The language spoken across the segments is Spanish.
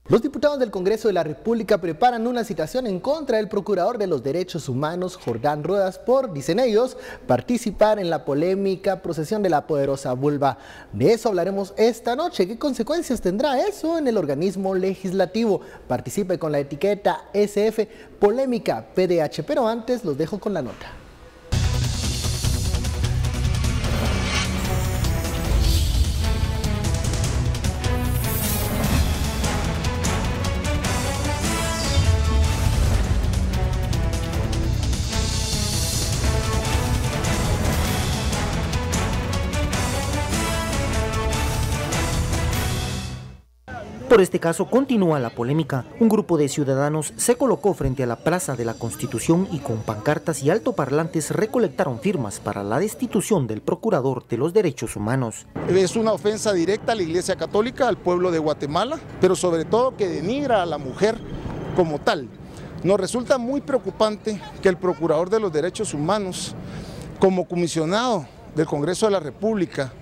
Los diputados del Congreso de la República preparan una citación en contra del Procurador de los Derechos Humanos, Jordán Rodas, por, dicen ellos, participar en la polémica procesión de la poderosa vulva. De eso hablaremos esta noche. ¿Qué consecuencias tendrá eso en el organismo legislativo? Participe con la etiqueta SF Polémica PDH. Pero antes los dejo con la nota. Por este caso continúa la polémica. Un grupo de ciudadanos se colocó frente a la Plaza de la Constitución y con pancartas y altoparlantes recolectaron firmas para la destitución del Procurador de los Derechos Humanos. Es una ofensa directa a la Iglesia Católica, al pueblo de Guatemala, pero sobre todo que denigra a la mujer como tal. Nos resulta muy preocupante que el Procurador de los Derechos Humanos, como comisionado del Congreso de la República,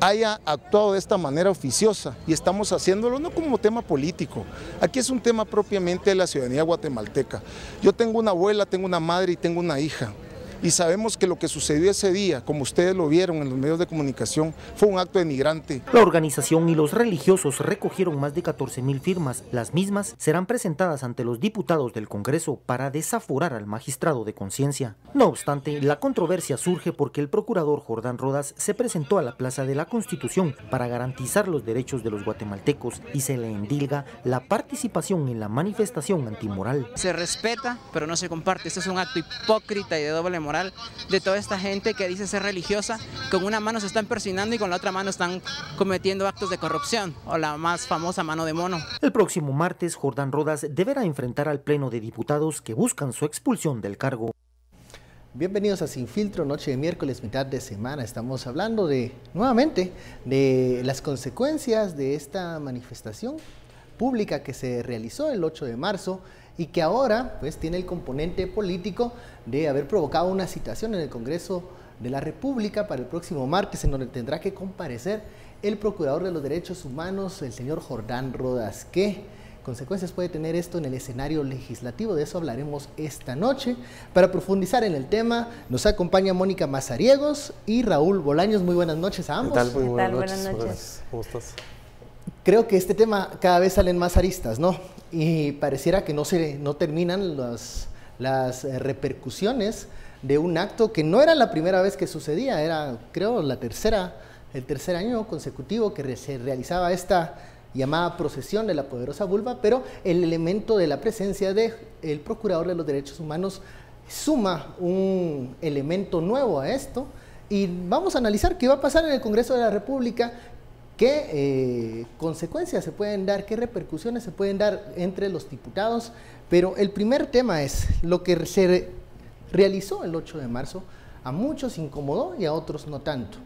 haya actuado de esta manera oficiosa, y estamos haciéndolo no como tema político, aquí es un tema propiamente de la ciudadanía guatemalteca. Yo tengo una abuela, tengo una madre y tengo una hija, y sabemos que lo que sucedió ese día, como ustedes lo vieron en los medios de comunicación, fue un acto denigrante. La organización y los religiosos recogieron más de 14,000 firmas. Las mismas serán presentadas ante los diputados del Congreso para desaforar al magistrado de conciencia. No obstante, la controversia surge porque el procurador Jordán Rodas se presentó a la Plaza de la Constitución para garantizar los derechos de los guatemaltecos y se le endilga la participación en la manifestación antimoral. Se respeta, pero no se comparte. Este es un acto hipócrita y de doble moral de toda esta gente que dice ser religiosa. Con una mano se están persinando y con la otra mano están cometiendo actos de corrupción, o la más famosa mano de mono. El próximo martes, Jordán Rodas deberá enfrentar al Pleno de Diputados que buscan su expulsión del cargo. Bienvenidos a Sin Filtro, noche de miércoles, mitad de semana. Estamos hablando nuevamente de las consecuencias de esta manifestación pública que se realizó el 8 de marzo y que ahora pues tiene el componente político de haber provocado una citación en el Congreso de la República para el próximo martes, en donde tendrá que comparecer el Procurador de los Derechos Humanos, el señor Jordán Rodas. ¿Qué consecuencias puede tener esto en el escenario legislativo? De eso hablaremos esta noche. Para profundizar en el tema, nos acompaña Mónica Mazariegos y Raúl Bolaños. Muy buenas noches a ambos. ¿Qué tal? Muy buenas noches. Buenas. ¿Cómo estás? Creo que este tema cada vez salen más aristas, ¿no? Y pareciera que no terminan las repercusiones de un acto que no era la primera vez que sucedía, era, creo, el tercer año consecutivo que se realizaba esta llamada procesión de la poderosa vulva, pero el elemento de la presencia del Procurador de los Derechos Humanos suma un elemento nuevo a esto, y vamos a analizar qué va a pasar en el Congreso de la República, qué consecuencias se pueden dar, qué repercusiones se pueden dar entre los diputados. Pero el primer tema es lo que se realizó el 8 de marzo. A muchos incomodó y a otros no tanto.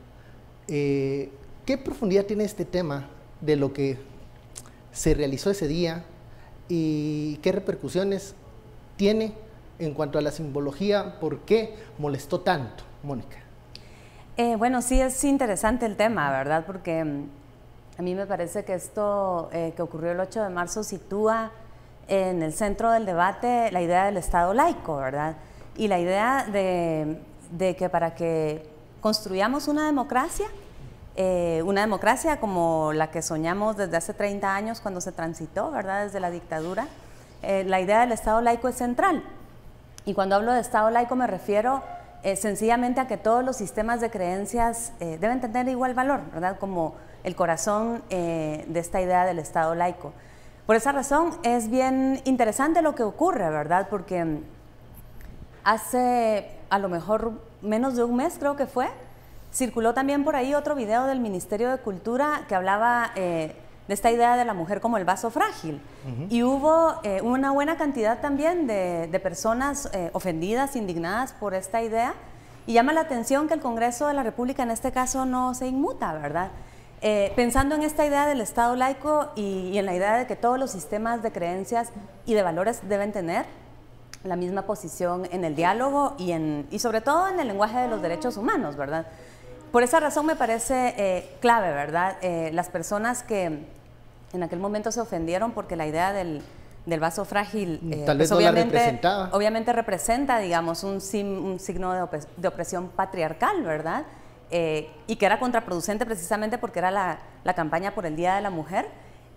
¿Qué profundidad tiene este tema de lo que se realizó ese día y qué repercusiones tiene en cuanto a la simbología? ¿Por qué molestó tanto, Mónica? Bueno, sí es interesante el tema, ¿verdad? Porque a mí me parece que esto que ocurrió el 8 de marzo sitúa en el centro del debate la idea del Estado laico, ¿verdad? Y la idea de que para que construyamos una democracia como la que soñamos desde hace 30 años cuando se transitó, ¿verdad? Desde la dictadura, la idea del Estado laico es central. Y cuando hablo de Estado laico me refiero sencillamente a que todos los sistemas de creencias deben tener igual valor, ¿verdad? Como el corazón de esta idea del Estado laico. Por esa razón es bien interesante lo que ocurre, ¿verdad? Porque hace a lo mejor menos de un mes, creo que fue, circuló también por ahí otro video del Ministerio de Cultura que hablaba de esta idea de la mujer como el vaso frágil. Y hubo una buena cantidad también de personas ofendidas, indignadas por esta idea, y llama la atención que el Congreso de la República en este caso no se inmuta, ¿verdad? Pensando en esta idea del Estado laico y en la idea de que todos los sistemas de creencias y de valores deben tener la misma posición en el diálogo y sobre todo en el lenguaje de los derechos humanos, ¿verdad? Por esa razón me parece clave, ¿verdad? Las personas que en aquel momento se ofendieron porque la idea del vaso frágil tal vez pues no la representaba. Obviamente representa, digamos, un signo de opresión patriarcal, ¿verdad? Y que era contraproducente precisamente porque era la campaña por el Día de la Mujer.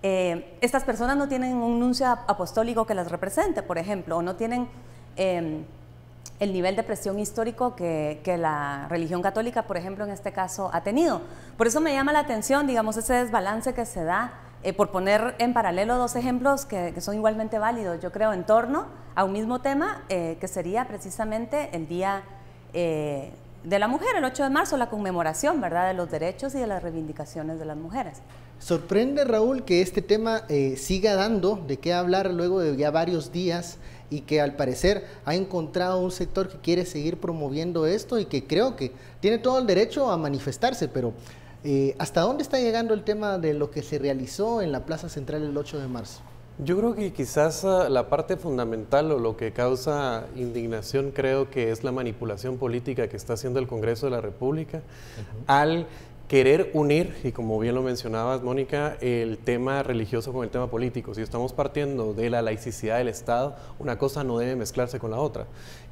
Estas personas no tienen un nuncio apostólico que las represente, por ejemplo, o no tienen el nivel de presión histórico que la religión católica, por ejemplo, en este caso, ha tenido. Por eso me llama la atención, digamos, ese desbalance que se da, por poner en paralelo dos ejemplos que son igualmente válidos, yo creo, en torno a un mismo tema, que sería precisamente el Día de la Mujer, el 8 de marzo, la conmemoración, ¿verdad?, de los derechos y de las reivindicaciones de las mujeres. Sorprende, Raúl, que este tema siga dando de qué hablar luego de ya varios días y que al parecer ha encontrado un sector que quiere seguir promoviendo esto y que creo que tiene todo el derecho a manifestarse, pero ¿hasta dónde está llegando el tema de lo que se realizó en la Plaza Central el 8 de marzo? Yo creo que quizás la parte fundamental o lo que causa indignación creo que es la manipulación política que está haciendo el Congreso de la República al querer unir, y como bien lo mencionabas, Mónica, el tema religioso con el tema político. Si estamos partiendo de la laicidad del Estado, una cosa no debe mezclarse con la otra.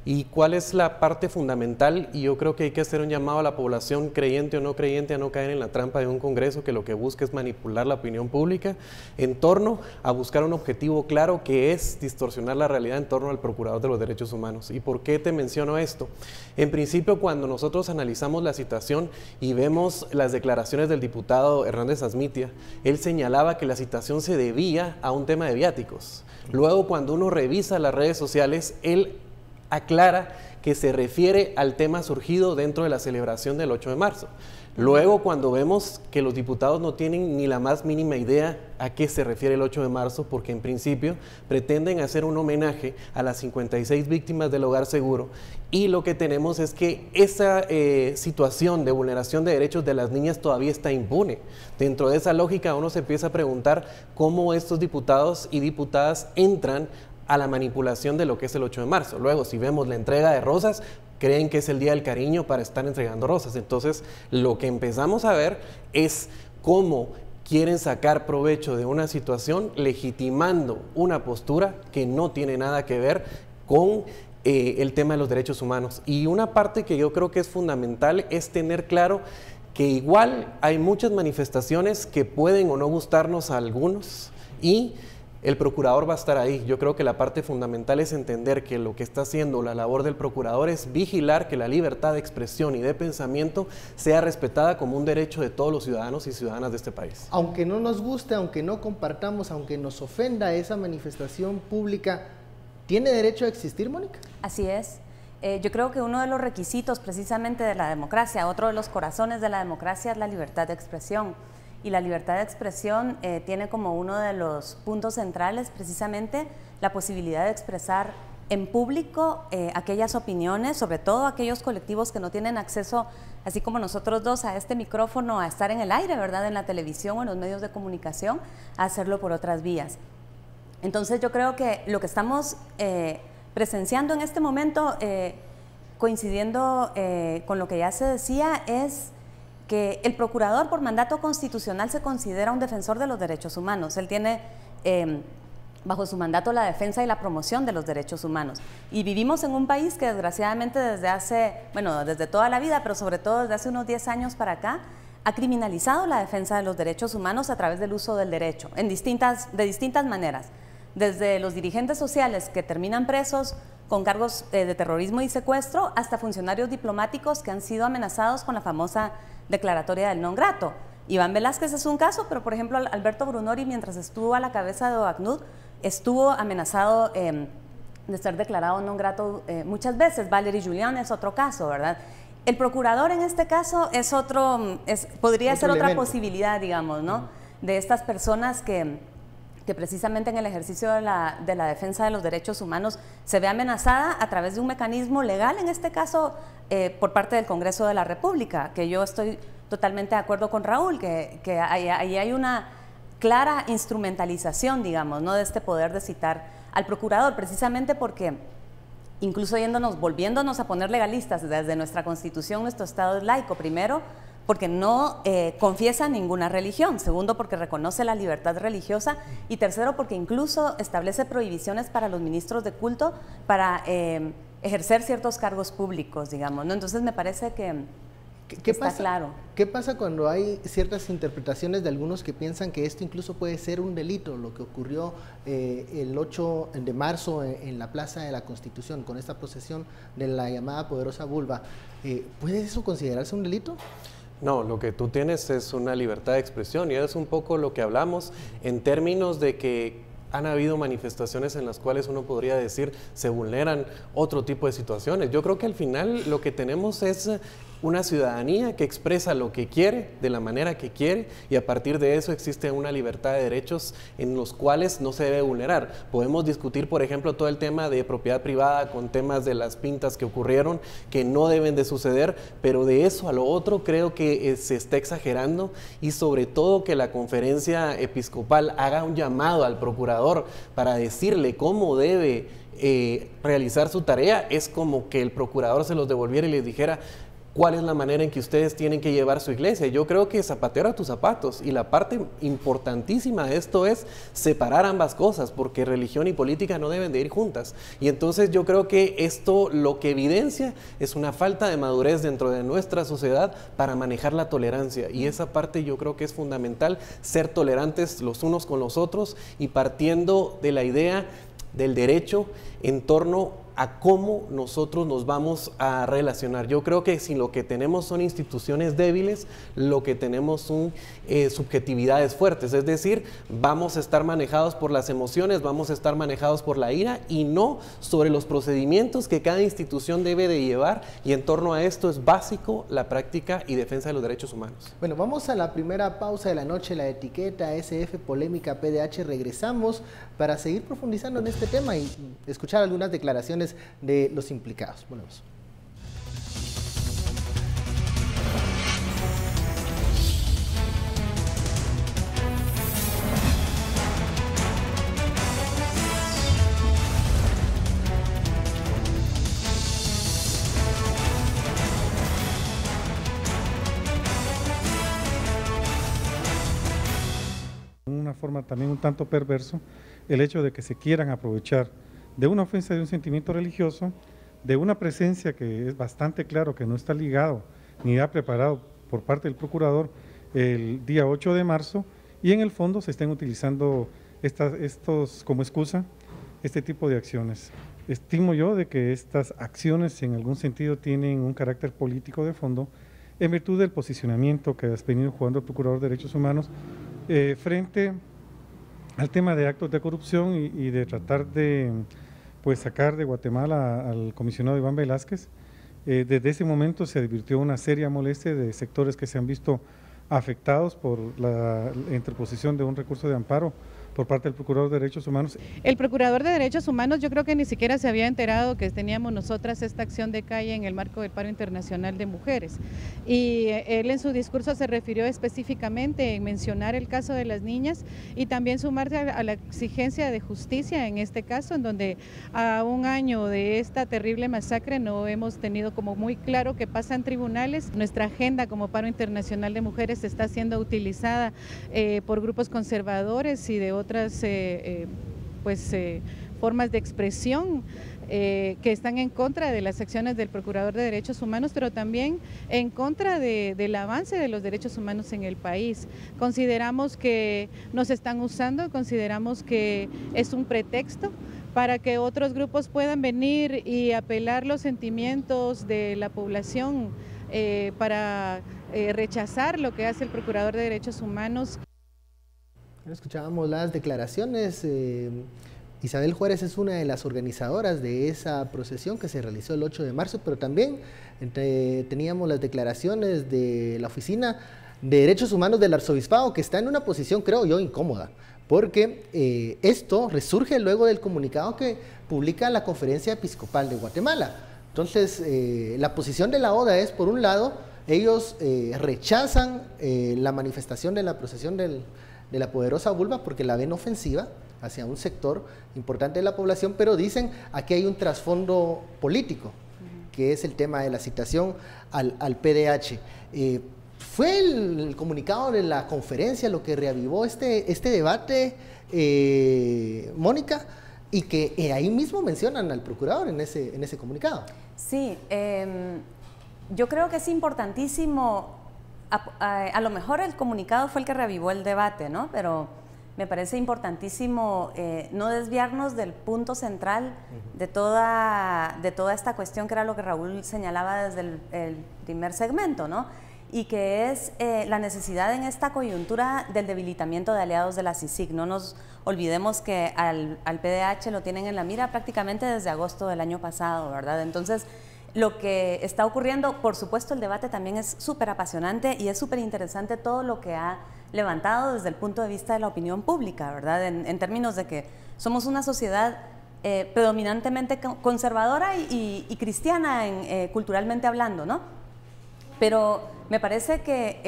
¿Y cuál es la parte fundamental? Y yo creo que hay que hacer un llamado a la población, creyente o no creyente, a no caer en la trampa de un Congreso que lo que busca es manipular la opinión pública en torno a buscar un objetivo claro, que es distorsionar la realidad en torno al Procurador de los Derechos Humanos. ¿Y por qué te menciono esto? En principio, cuando nosotros analizamos la situación y vemos las declaraciones del diputado Hernández Asmitia, él señalaba que la situación se debía a un tema de viáticos. Luego, cuando uno revisa las redes sociales, él aclara que se refiere al tema surgido dentro de la celebración del 8 de marzo. Luego, cuando vemos que los diputados no tienen ni la más mínima idea a qué se refiere el 8 de marzo, porque en principio pretenden hacer un homenaje a las 56 víctimas del Hogar Seguro, y lo que tenemos es que esa situación de vulneración de derechos de las niñas todavía está impune. Dentro de esa lógica uno se empieza a preguntar cómo estos diputados y diputadas entran a la manipulación de lo que es el 8 de marzo. Luego, si vemos la entrega de rosas, creen que es el Día del Cariño para estar entregando rosas. Entonces, lo que empezamos a ver es cómo quieren sacar provecho de una situación legitimando una postura que no tiene nada que ver con el tema de los derechos humanos. Y una parte que yo creo que es fundamental es tener claro que igual hay muchas manifestaciones que pueden o no gustarnos a algunos, y el procurador va a estar ahí. Yo creo que la parte fundamental es entender que lo que está haciendo la labor del procurador es vigilar que la libertad de expresión y de pensamiento sea respetada como un derecho de todos los ciudadanos y ciudadanas de este país. Aunque no nos guste, aunque no compartamos, aunque nos ofenda esa manifestación pública, ¿tiene derecho a existir, Mónica? Así es. Yo creo que uno de los requisitos precisamente de la democracia, otro de los corazones de la democracia, es la libertad de expresión. Y la libertad de expresión tiene como uno de los puntos centrales precisamente la posibilidad de expresar en público aquellas opiniones, sobre todo aquellos colectivos que no tienen acceso, así como nosotros dos, a este micrófono, a estar en el aire, ¿verdad?, en la televisión o en los medios de comunicación, a hacerlo por otras vías. Entonces yo creo que lo que estamos presenciando en este momento, coincidiendo con lo que ya se decía, es que el procurador por mandato constitucional se considera un defensor de los derechos humanos. Él tiene bajo su mandato la defensa y la promoción de los derechos humanos. Y vivimos en un país que desgraciadamente desde toda la vida, pero sobre todo desde hace unos 10 años para acá, ha criminalizado la defensa de los derechos humanos a través del uso del derecho, de distintas maneras. Desde los dirigentes sociales que terminan presos con cargos de terrorismo y secuestro, hasta funcionarios diplomáticos que han sido amenazados con la famosa declaratoria del non grato. Iván Velázquez es un caso, pero por ejemplo Alberto Brunori, mientras estuvo a la cabeza de OACNUD, estuvo amenazado de ser declarado non grato muchas veces. Valery Julián es otro caso, ¿verdad? El procurador en este caso es podría ser otra posibilidad, digamos, ¿no? De estas personas que precisamente en el ejercicio de la defensa de los derechos humanos se ve amenazada a través de un mecanismo legal, en este caso por parte del Congreso de la República, que yo estoy totalmente de acuerdo con Raúl, que ahí hay una clara instrumentalización, digamos, ¿no?, de este poder de citar al procurador, precisamente porque incluso volviéndonos a poner legalistas, desde nuestra Constitución, nuestro Estado es laico, primero, porque no confiesa ninguna religión, segundo porque reconoce la libertad religiosa y tercero porque incluso establece prohibiciones para los ministros de culto para ejercer ciertos cargos públicos, digamos, ¿no? Entonces me parece que está claro. ¿Qué pasa cuando hay ciertas interpretaciones de algunos que piensan que esto incluso puede ser un delito, lo que ocurrió el 8 de marzo en la Plaza de la Constitución con esta procesión de la llamada Poderosa Vulva? ¿Puede eso considerarse un delito? No, lo que tú tienes es una libertad de expresión y es un poco lo que hablamos en términos de que han habido manifestaciones en las cuales uno podría decir se vulneran otro tipo de situaciones. Yo creo que al final lo que tenemos es una ciudadanía que expresa lo que quiere, de la manera que quiere, y a partir de eso existe una libertad de derechos en los cuales no se debe vulnerar. Podemos discutir, por ejemplo, todo el tema de propiedad privada con temas de las pintas que ocurrieron, que no deben de suceder, pero de eso a lo otro creo que se está exagerando y sobre todo que la conferencia episcopal haga un llamado al procurador para decirle cómo debe realizar su tarea. Es como que el procurador se los devolviera y les dijera cuál es la manera en que ustedes tienen que llevar su iglesia. Yo creo que zapatero a tus zapatos, y la parte importantísima de esto es separar ambas cosas, porque religión y política no deben de ir juntas. Y entonces yo creo que esto lo que evidencia es una falta de madurez dentro de nuestra sociedad para manejar la tolerancia, y esa parte yo creo que es fundamental, ser tolerantes los unos con los otros y partiendo de la idea del derecho en torno a cómo nosotros nos vamos a relacionar. Yo creo que si lo que tenemos son instituciones débiles, lo que tenemos son subjetividades fuertes, es decir, vamos a estar manejados por las emociones, vamos a estar manejados por la ira y no sobre los procedimientos que cada institución debe de llevar, y en torno a esto es básico la práctica y defensa de los derechos humanos. Bueno, vamos a la primera pausa de la noche, la etiqueta SF Polémica PDH. Regresamos para seguir profundizando en este tema y escuchar algunas declaraciones de los implicados. Volvemos. Una forma también un tanto perverso el hecho de que se quieran aprovechar de una ofensa de un sentimiento religioso, de una presencia que es bastante claro que no está ligado ni ha preparado por parte del procurador el día 8 de marzo, y en el fondo se estén utilizando estos como excusa este tipo de acciones. Estimo yo de que estas acciones en algún sentido tienen un carácter político de fondo en virtud del posicionamiento que ha venido jugando el Procurador de Derechos Humanos frente al tema de actos de corrupción y de tratar de sacar de Guatemala al comisionado Iván Velázquez. Desde ese momento se advirtió una seria molestia de sectores que se han visto afectados por la interposición de un recurso de amparo por parte del Procurador de Derechos Humanos. El Procurador de Derechos Humanos yo creo que ni siquiera se había enterado que teníamos nosotras esta acción de calle en el marco del paro internacional de mujeres, y él en su discurso se refirió específicamente en mencionar el caso de las niñas y también sumarse a la exigencia de justicia en este caso, en donde a un año de esta terrible masacre no hemos tenido como muy claro qué pasa en tribunales. Nuestra agenda como paro internacional de mujeres está siendo utilizada por grupos conservadores y de otras formas de expresión que están en contra de las acciones del Procurador de Derechos Humanos, pero también en contra del avance de los derechos humanos en el país. Consideramos que nos están usando, consideramos que es un pretexto para que otros grupos puedan venir y apelar los sentimientos de la población para rechazar lo que hace el Procurador de Derechos Humanos. Escuchábamos las declaraciones. Isabel Juárez es una de las organizadoras de esa procesión que se realizó el 8 de marzo, pero también teníamos las declaraciones de la Oficina de Derechos Humanos del Arzobispado, que está en una posición, creo yo, incómoda, porque esto resurge luego del comunicado que publica la Conferencia Episcopal de Guatemala. Entonces, la posición de la ODA es, por un lado, ellos rechazan la manifestación de la procesión de la Poderosa Vulva porque la ven ofensiva hacia un sector importante de la población, pero dicen aquí hay un trasfondo político, que es el tema de la citación al PDH. fue el comunicado de la conferencia lo que reavivó este debate, Mónica, y que ahí mismo mencionan al procurador en ese comunicado. Sí, yo creo que es importantísimo, a lo mejor el comunicado fue el que reavivó el debate, ¿no? Pero me parece importantísimo no desviarnos del punto central de toda esta cuestión, que era lo que Raúl señalaba desde el primer segmento, ¿no? Y que es la necesidad en esta coyuntura del debilitamiento de aliados de la CICIG. No nos olvidemos que al PDH lo tienen en la mira prácticamente desde agosto del año pasado, ¿verdad? Entonces, lo que está ocurriendo, por supuesto, el debate también es súper apasionante y es súper interesante todo lo que ha levantado desde el punto de vista de la opinión pública, ¿verdad? En términos de que somos una sociedad predominantemente conservadora y cristiana culturalmente hablando, ¿no? Pero me parece que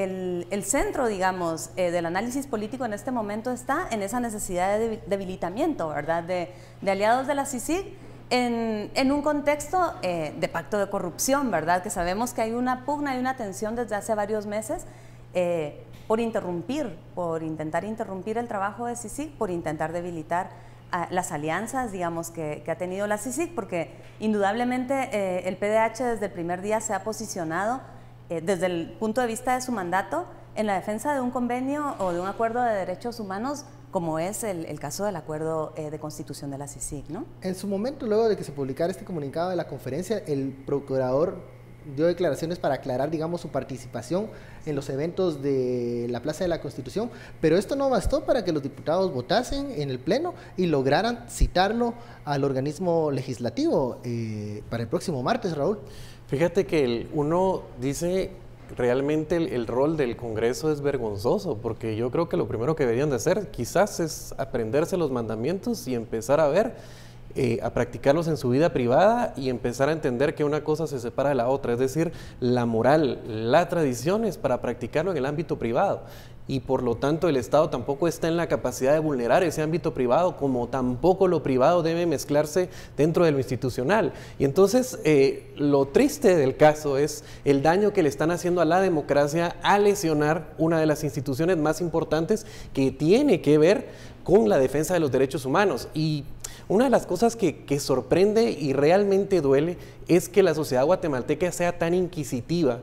el centro, digamos, del análisis político en este momento está en esa necesidad de debilitamiento, ¿verdad? De aliados de la CICIG en un contexto de pacto de corrupción, ¿verdad? Que sabemos que hay una pugna, hay una tensión desde hace varios meses por intentar interrumpir el trabajo de CICIG, por intentar debilitar las alianzas, digamos, que ha tenido la CICIG, porque indudablemente el PDH desde el primer día se ha posicionado desde el punto de vista de su mandato en la defensa de un convenio o de un acuerdo de derechos humanos, como es el caso del acuerdo de constitución de la CICIG, ¿no? En su momento, luego de que se publicara este comunicado de la conferencia, el procurador dio declaraciones para aclarar, digamos, su participación en los eventos de la Plaza de la Constitución, pero esto no bastó para que los diputados votasen en el Pleno y lograran citarlo al organismo legislativo para el próximo martes, Raúl. Fíjate que uno dice, realmente el rol del Congreso es vergonzoso, porque yo creo que lo primero que deberían de hacer quizás es aprenderse los mandamientos y empezar a ver, a practicarlos en su vida privada y empezar a entender que una cosa se separa de la otra, es decir, la moral, la tradición es para practicarlo en el ámbito privado. Y por lo tanto el Estado tampoco está en la capacidad de vulnerar ese ámbito privado, como tampoco lo privado debe mezclarse dentro de lo institucional. Y entonces lo triste del caso es el daño que le están haciendo a la democracia al lesionar una de las instituciones más importantes que tiene que ver con la defensa de los derechos humanos. Y una de las cosas que sorprende y realmente duele es que la sociedad guatemalteca sea tan inquisitiva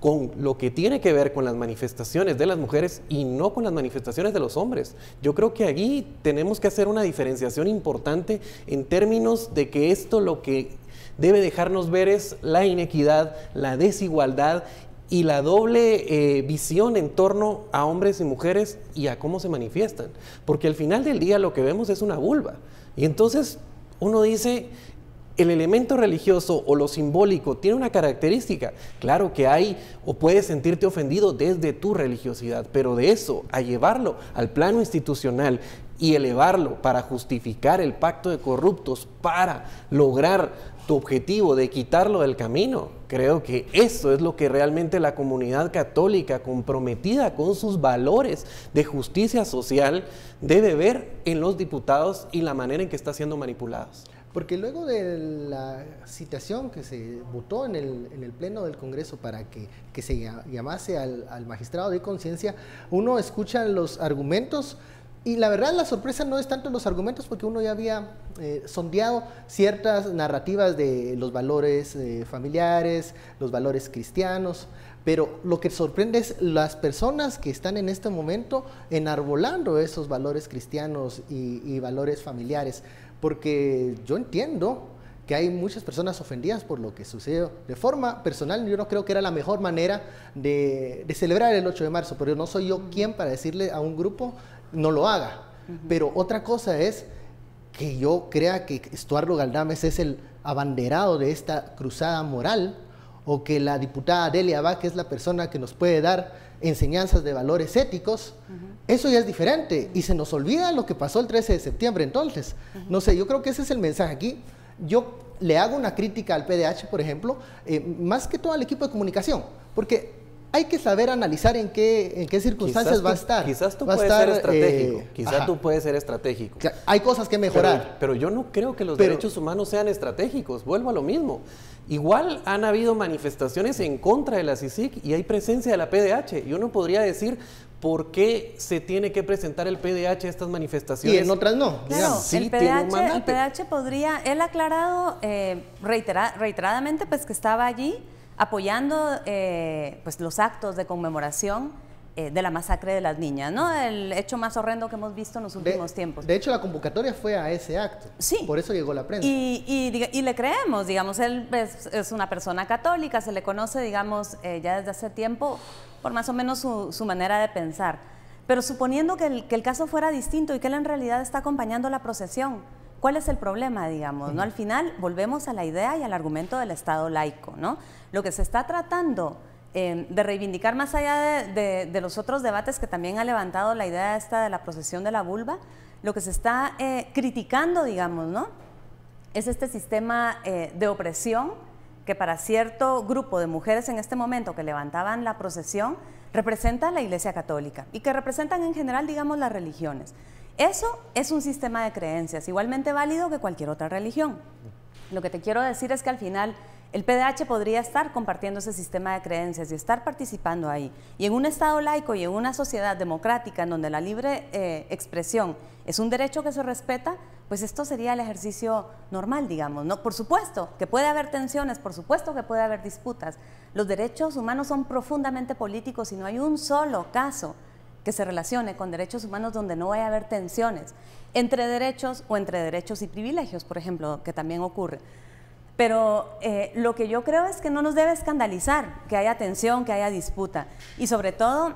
con lo que tiene que ver con las manifestaciones de las mujeres y no con las manifestaciones de los hombres. Yo creo que allí tenemos que hacer una diferenciación importante en términos de que esto lo que debe dejarnos ver es la inequidad, la desigualdad y la doble visión en torno a hombres y mujeres y a cómo se manifiestan. Porque al final del día lo que vemos es una vulva. Y entonces uno dice, el elemento religioso o lo simbólico tiene una característica. Claro que hay, o puedes sentirte ofendido desde tu religiosidad, pero de eso a llevarlo al plano institucional y elevarlo para justificar el pacto de corruptos, para lograr tu objetivo de quitarlo del camino, creo que eso es lo que realmente la comunidad católica comprometida con sus valores de justicia social debe ver en los diputados y la manera en que está siendo manipulados. Porque luego de la citación que se votó en el Pleno del Congreso para que se llamase al magistrado de conciencia, uno escucha los argumentos y la verdad la sorpresa no es tanto los argumentos, porque uno ya había sondeado ciertas narrativas de los valores familiares, los valores cristianos, pero lo que sorprende es las personas que están en este momento enarbolando esos valores cristianos y valores familiares. Porque yo entiendo que hay muchas personas ofendidas por lo que sucedió. De forma personal, yo no creo que era la mejor manera de celebrar el 8 de marzo, pero no soy yo quien para decirle a un grupo no lo haga. Pero otra cosa es que yo crea que Estuardo Galdames es el abanderado de esta cruzada moral, o que la diputada Delia Abad, que es la persona que nos puede dar enseñanzas de valores éticos, eso ya es diferente y se nos olvida lo que pasó el 13 de septiembre. Entonces, no sé, yo creo que ese es el mensaje aquí. Yo le hago una crítica al PDH, por ejemplo, más que todo al equipo de comunicación, porque hay que saber analizar en qué circunstancias va a estar. Quizás tú va puedes ser estratégico, quizás tú puedes ser estratégico. Hay cosas que mejorar. Pero yo no creo que los derechos humanos sean estratégicos, vuelvo a lo mismo. Igual han habido manifestaciones en contra de la CICIG y hay presencia de la PDH. Y uno podría decir, ¿por qué se tiene que presentar el PDH a estas manifestaciones? Y en otras no. Claro, Sí, el PDH podría, él ha aclarado reiteradamente pues, que estaba allí apoyando pues, los actos de conmemoración de la masacre de las niñas, ¿no? El hecho más horrendo que hemos visto en los últimos tiempos. De hecho, la convocatoria fue a ese acto. Sí. Por eso llegó la prensa. Y le creemos, digamos, él es una persona católica, se le conoce, digamos, ya desde hace tiempo por más o menos su manera de pensar. Pero suponiendo que el caso fuera distinto y que él en realidad está acompañando la procesión, ¿cuál es el problema, digamos? ¿No? Al final volvemos a la idea y al argumento del Estado laico, ¿no? Lo que se está tratando de reivindicar más allá de los otros debates que también ha levantado la idea esta de la procesión de la vulva, lo que se está criticando, digamos, ¿no? Es este sistema de opresión que para cierto grupo de mujeres en este momento que levantaban la procesión representa la Iglesia Católica y que representan en general, digamos, las religiones. Eso es un sistema de creencias igualmente válido que cualquier otra religión. Lo que te quiero decir es que al final el PDH podría estar compartiendo ese sistema de creencias y estar participando ahí. Y en un Estado laico y en una sociedad democrática en donde la libre expresión es un derecho que se respeta, pues esto sería el ejercicio normal, digamos, ¿no? Por supuesto que puede haber tensiones, por supuesto que puede haber disputas. Los derechos humanos son profundamente políticos y no hay un solo caso que se relacione con derechos humanos donde no vaya a haber tensiones entre derechos o entre derechos y privilegios, por ejemplo, que también ocurre. Pero lo que yo creo es que no nos debe escandalizar que haya tensión, que haya disputa. Y sobre todo,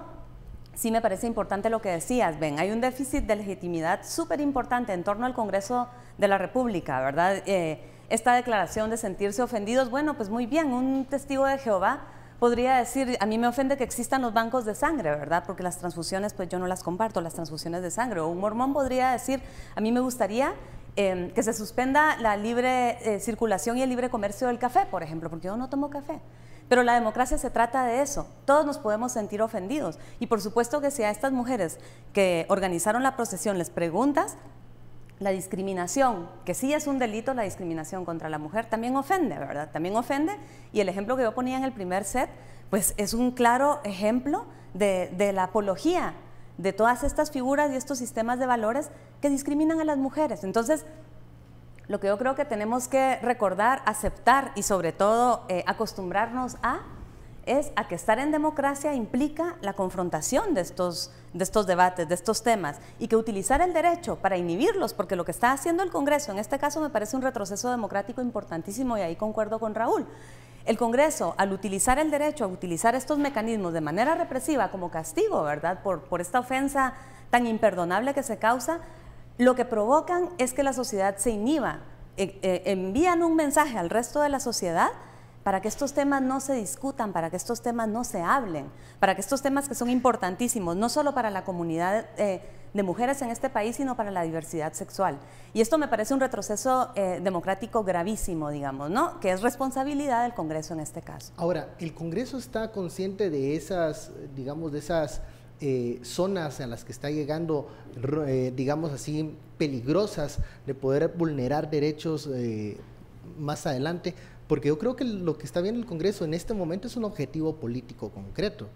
sí me parece importante lo que decías, Ben, hay un déficit de legitimidad súper importante en torno al Congreso de la República, ¿verdad? Esta declaración de sentirse ofendidos, bueno, pues muy bien, un testigo de Jehová podría decir, a mí me ofende que existan los bancos de sangre, ¿verdad? Porque las transfusiones, pues yo no las comparto, las transfusiones de sangre. O un mormón podría decir, a mí me gustaría que se suspenda la libre circulación y el libre comercio del café, por ejemplo, porque yo no tomo café. Pero la democracia se trata de eso, todos nos podemos sentir ofendidos. Y por supuesto que si a estas mujeres que organizaron la procesión les preguntas, la discriminación, que sí es un delito, la discriminación contra la mujer, también ofende, ¿verdad? También ofende, y el ejemplo que yo ponía en el primer set, pues es un claro ejemplo de la apología de todas estas figuras y estos sistemas de valores que discriminan a las mujeres. Entonces, lo que yo creo que tenemos que recordar, aceptar y sobre todo acostumbrarnos es a que estar en democracia implica la confrontación de estos debates, de estos temas, y que utilizar el derecho para inhibirlos, porque lo que está haciendo el Congreso, en este caso me parece un retroceso democrático importantísimo y ahí concuerdo con Raúl. El Congreso, al utilizar el derecho, a utilizar estos mecanismos de manera represiva como castigo, ¿verdad?, por esta ofensa tan imperdonable que se causa, lo que provocan es que la sociedad se inhiba, envían un mensaje al resto de la sociedad para que estos temas no se discutan, para que estos temas no se hablen, para que estos temas que son importantísimos, no solo para la comunidad de mujeres en este país, sino para la diversidad sexual. Y esto me parece un retroceso democrático gravísimo, digamos, ¿no? Que es responsabilidad del Congreso en este caso. Ahora, ¿el Congreso está consciente de esas, digamos, de esas zonas a las que está llegando, digamos así, peligrosas de poder vulnerar derechos más adelante? Porque yo creo que lo que está viendo el Congreso en este momento es un objetivo político concreto.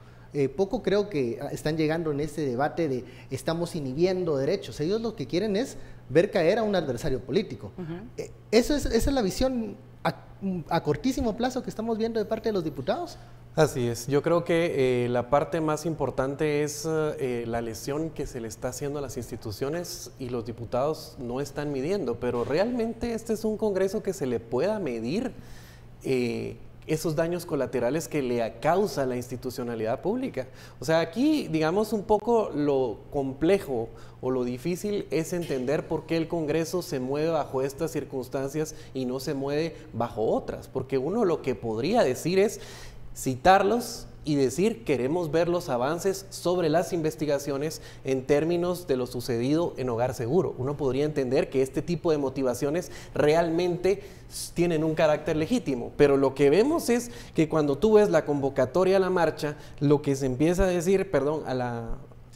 Poco creo que están llegando en este debate de estamos inhibiendo derechos. Ellos lo que quieren es ver caer a un adversario político. Esa es la visión a cortísimo plazo que estamos viendo de parte de los diputados. Así es, yo creo que la parte más importante es la lesión que se le está haciendo a las instituciones y los diputados no están midiendo, pero realmente este es un Congreso que se le pueda medir esos daños colaterales que le causa la institucionalidad pública. O sea, aquí, digamos, un poco lo complejo o lo difícil es entender por qué el Congreso se mueve bajo estas circunstancias y no se mueve bajo otras, porque uno lo que podría decir es citarlos y decir queremos ver los avances sobre las investigaciones en términos de lo sucedido en Hogar Seguro. Uno podría entender que este tipo de motivaciones realmente tienen un carácter legítimo, pero lo que vemos es que cuando tú ves la convocatoria a la marcha, lo que se empieza a decir,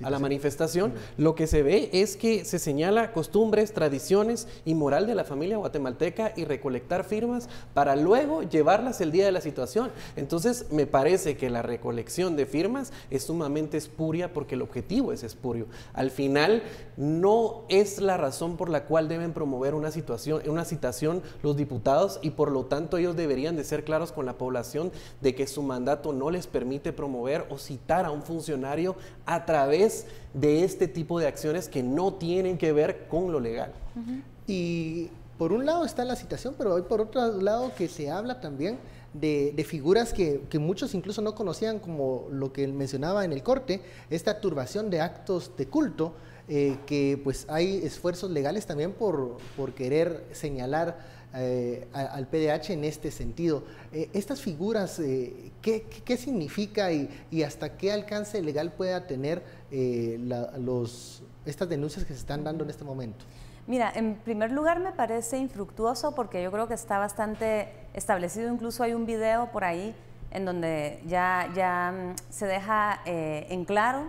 a la manifestación, lo que se ve es que se señala costumbres, tradiciones y moral de la familia guatemalteca y recolectar firmas para luego llevarlas el día de la situación. Entonces me parece que la recolección de firmas es sumamente espuria porque el objetivo es espurio. Al final no es la razón por la cual deben promover una citación los diputados, y por lo tanto ellos deberían de ser claros con la población de que su mandato no les permite promover o citar a un funcionario a través de este tipo de acciones que no tienen que ver con lo legal. Y por un lado está la citación, pero hay por otro lado que se habla también de figuras que muchos incluso no conocían, como lo que él mencionaba en el corte, esta turbación de actos de culto, que pues hay esfuerzos legales también por querer señalar al PDH en este sentido. Estas figuras, ¿qué significa y hasta qué alcance legal pueda tener estas denuncias que se están dando en este momento? Mira, en primer lugar me parece infructuoso porque yo creo que está bastante establecido, incluso hay un video por ahí en donde ya se deja en claro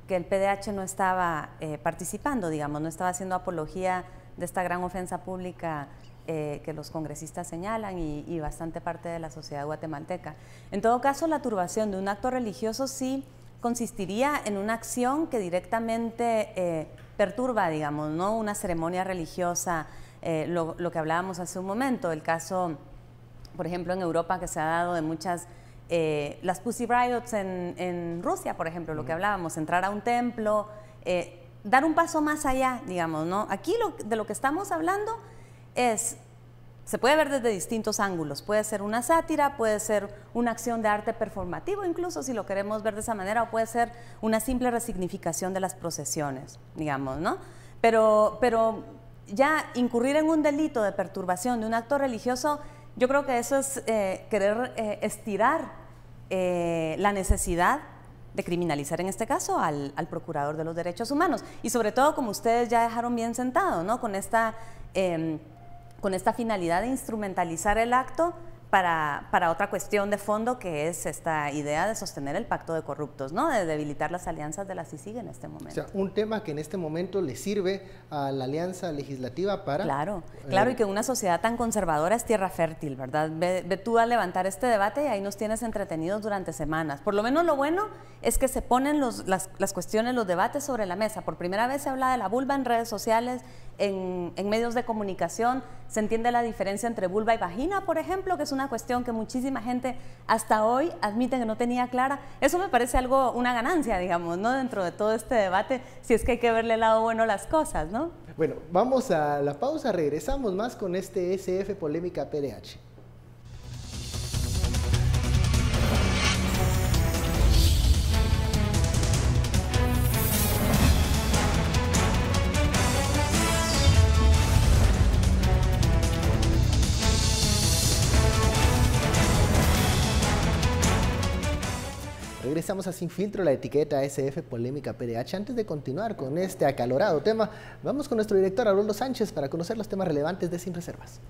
que el PDH no estaba participando, digamos, no estaba haciendo apología de esta gran ofensa pública que los congresistas señalan y bastante parte de la sociedad guatemalteca. En todo caso, la turbación de un acto religioso sí consistiría en una acción que directamente perturba, digamos, ¿no? Una ceremonia religiosa, lo que hablábamos hace un momento, el caso, por ejemplo, en Europa que se ha dado de muchas, las Pussy Riots en Rusia, por ejemplo, lo que hablábamos, entrar a un templo, dar un paso más allá, digamos, ¿no? Aquí de lo que estamos hablando se puede ver desde distintos ángulos, puede ser una sátira, puede ser una acción de arte performativo, incluso si lo queremos ver de esa manera, o puede ser una simple resignificación de las procesiones, digamos, ¿no? Pero ya incurrir en un delito de perturbación de un acto religioso, yo creo que eso es querer estirar la necesidad de criminalizar en este caso al Procurador de los Derechos Humanos, y sobre todo, como ustedes ya dejaron bien sentado, ¿no? Con esta finalidad de instrumentalizar el acto para otra cuestión de fondo, que es esta idea de sostener el pacto de corruptos, ¿no? De debilitar las alianzas de la CICIG en este momento. O sea, un tema que en este momento le sirve a la alianza legislativa para... Claro, y que una sociedad tan conservadora es tierra fértil, ¿verdad? Ve tú a levantar este debate y ahí nos tienes entretenidos durante semanas. Por lo menos lo bueno es que se ponen las cuestiones, los debates sobre la mesa. Por primera vez se habla de la vulva en redes sociales, en medios de comunicación, se entiende la diferencia entre vulva y vagina, por ejemplo, que es una cuestión que muchísima gente hasta hoy admite que no tenía clara. Eso me parece una ganancia, digamos, ¿no? Dentro de todo este debate, si es que hay que verle el lado bueno a las cosas, ¿no? Bueno, vamos a la pausa, regresamos más con este SF Polémica PDH. Regresamos a Sin Filtro, la etiqueta SF Polémica PDH. Antes de continuar con este acalorado tema, vamos con nuestro director Haroldo Sánchez para conocer los temas relevantes de Sin Reservas.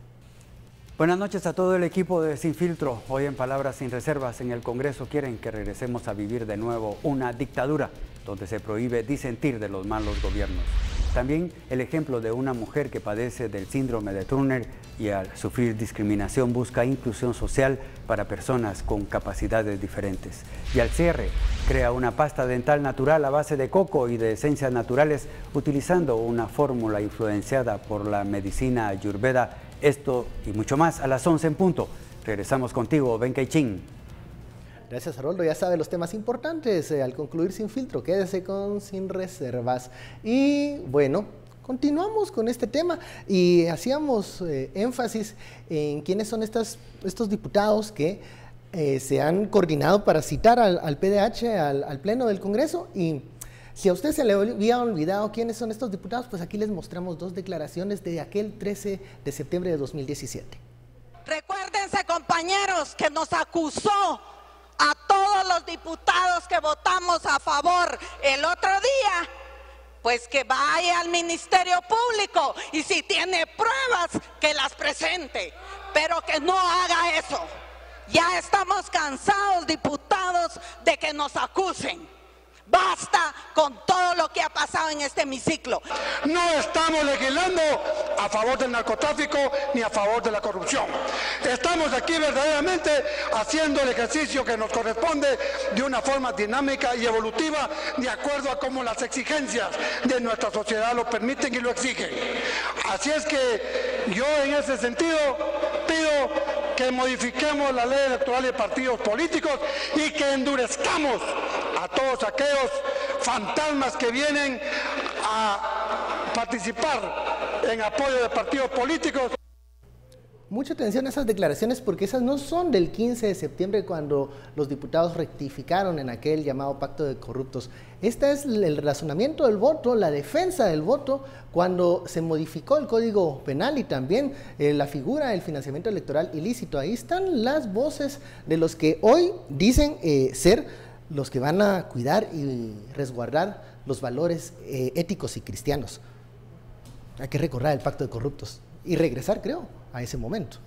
Buenas noches a todo el equipo de Sin Filtro. Hoy en Palabras Sin Reservas, en el Congreso quieren que regresemos a vivir de nuevo una dictadura donde se prohíbe disentir de los malos gobiernos. También el ejemplo de una mujer que padece del síndrome de Turner y al sufrir discriminación busca inclusión social para personas con capacidades diferentes. Y al cierre, crea una pasta dental natural a base de coco y de esencias naturales utilizando una fórmula influenciada por la medicina ayurveda. Esto y mucho más a las 11 en punto. Regresamos contigo, Benkei Chin. Gracias, Haroldo. Ya sabe los temas importantes al concluir Sin Filtro. Quédese con Sin Reservas. Y bueno, continuamos con este tema y hacíamos énfasis en quiénes son estos diputados que se han coordinado para citar al PDH, al Pleno del Congreso. Y si a usted se le había olvidado quiénes son estos diputados, pues aquí les mostramos dos declaraciones de aquel 13 de septiembre de 2017. Recuérdense, compañeros, que nos acusó a todos los diputados que votamos a favor el otro día, pues que vaya al Ministerio Público y si tiene pruebas, que las presente, pero que no haga eso. Ya estamos cansados, diputados, de que nos acusen. Basta con todo lo que ha pasado en este hemiciclo. No estamos legislando a favor del narcotráfico ni a favor de la corrupción. Estamos aquí verdaderamente haciendo el ejercicio que nos corresponde de una forma dinámica y evolutiva, de acuerdo a cómo las exigencias de nuestra sociedad lo permiten y lo exigen. Así es que yo en ese sentido pido que modifiquemos la ley electoral de partidos políticos y que endurezcamos a todos aquellos fantasmas que vienen a participar en apoyo de partidos políticos. Mucha atención a esas declaraciones porque esas no son del 15 de septiembre cuando los diputados rectificaron en aquel llamado pacto de corruptos. Este es el razonamiento del voto, la defensa del voto cuando se modificó el Código Penal y también la figura del financiamiento electoral ilícito. Ahí están las voces de los que hoy dicen ser los que van a cuidar y resguardar los valores éticos y cristianos. Hay que recordar el pacto de corruptos y regresar, creo, a ese momento.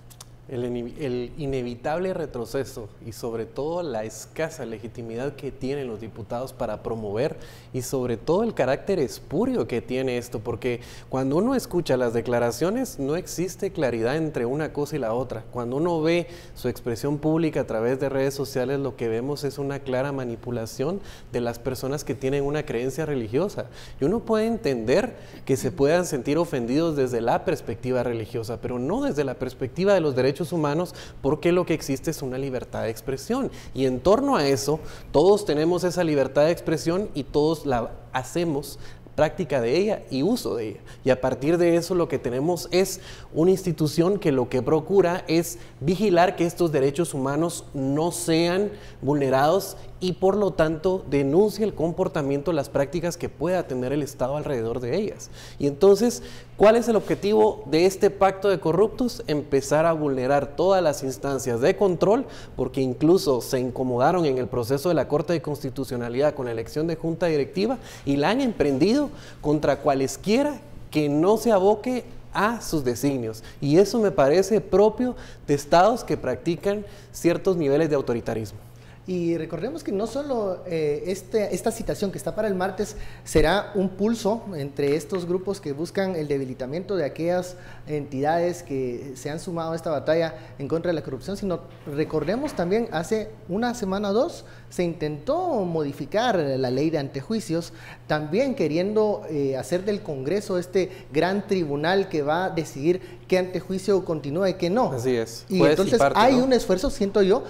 El inevitable retroceso y sobre todo la escasa legitimidad que tienen los diputados para promover y sobre todo el carácter espurio que tiene esto, porque cuando uno escucha las declaraciones no existe claridad entre una cosa y la otra. Cuando uno ve su expresión pública a través de redes sociales, lo que vemos es una clara manipulación de las personas que tienen una creencia religiosa. Y uno puede entender que se puedan sentir ofendidos desde la perspectiva religiosa, pero no desde la perspectiva de los derechos humanos, porque lo que existe es una libertad de expresión y en torno a eso todos tenemos esa libertad de expresión y todos la hacemos práctica de ella y uso de ella, y a partir de eso lo que tenemos es una institución que lo que procura es vigilar que estos derechos humanos no sean vulnerados y por lo tanto denuncia el comportamiento, las prácticas que pueda tener el Estado alrededor de ellas. Y entonces, ¿cuál es el objetivo de este pacto de corruptos? Empezar a vulnerar todas las instancias de control, porque incluso se incomodaron en el proceso de la Corte de Constitucionalidad con la elección de junta directiva y la han emprendido contra cualesquiera que no se aboque a sus designios. Y eso me parece propio de estados que practican ciertos niveles de autoritarismo. Y recordemos que no solo esta citación que está para el martes será un pulso entre estos grupos que buscan el debilitamiento de aquellas entidades que se han sumado a esta batalla en contra de la corrupción, sino recordemos también hace una semana o dos se intentó modificar la ley de antejuicios, también queriendo hacer del Congreso este gran tribunal que va a decidir qué antejuicio continúa y qué no. Así es. Y entonces hay un esfuerzo, siento yo,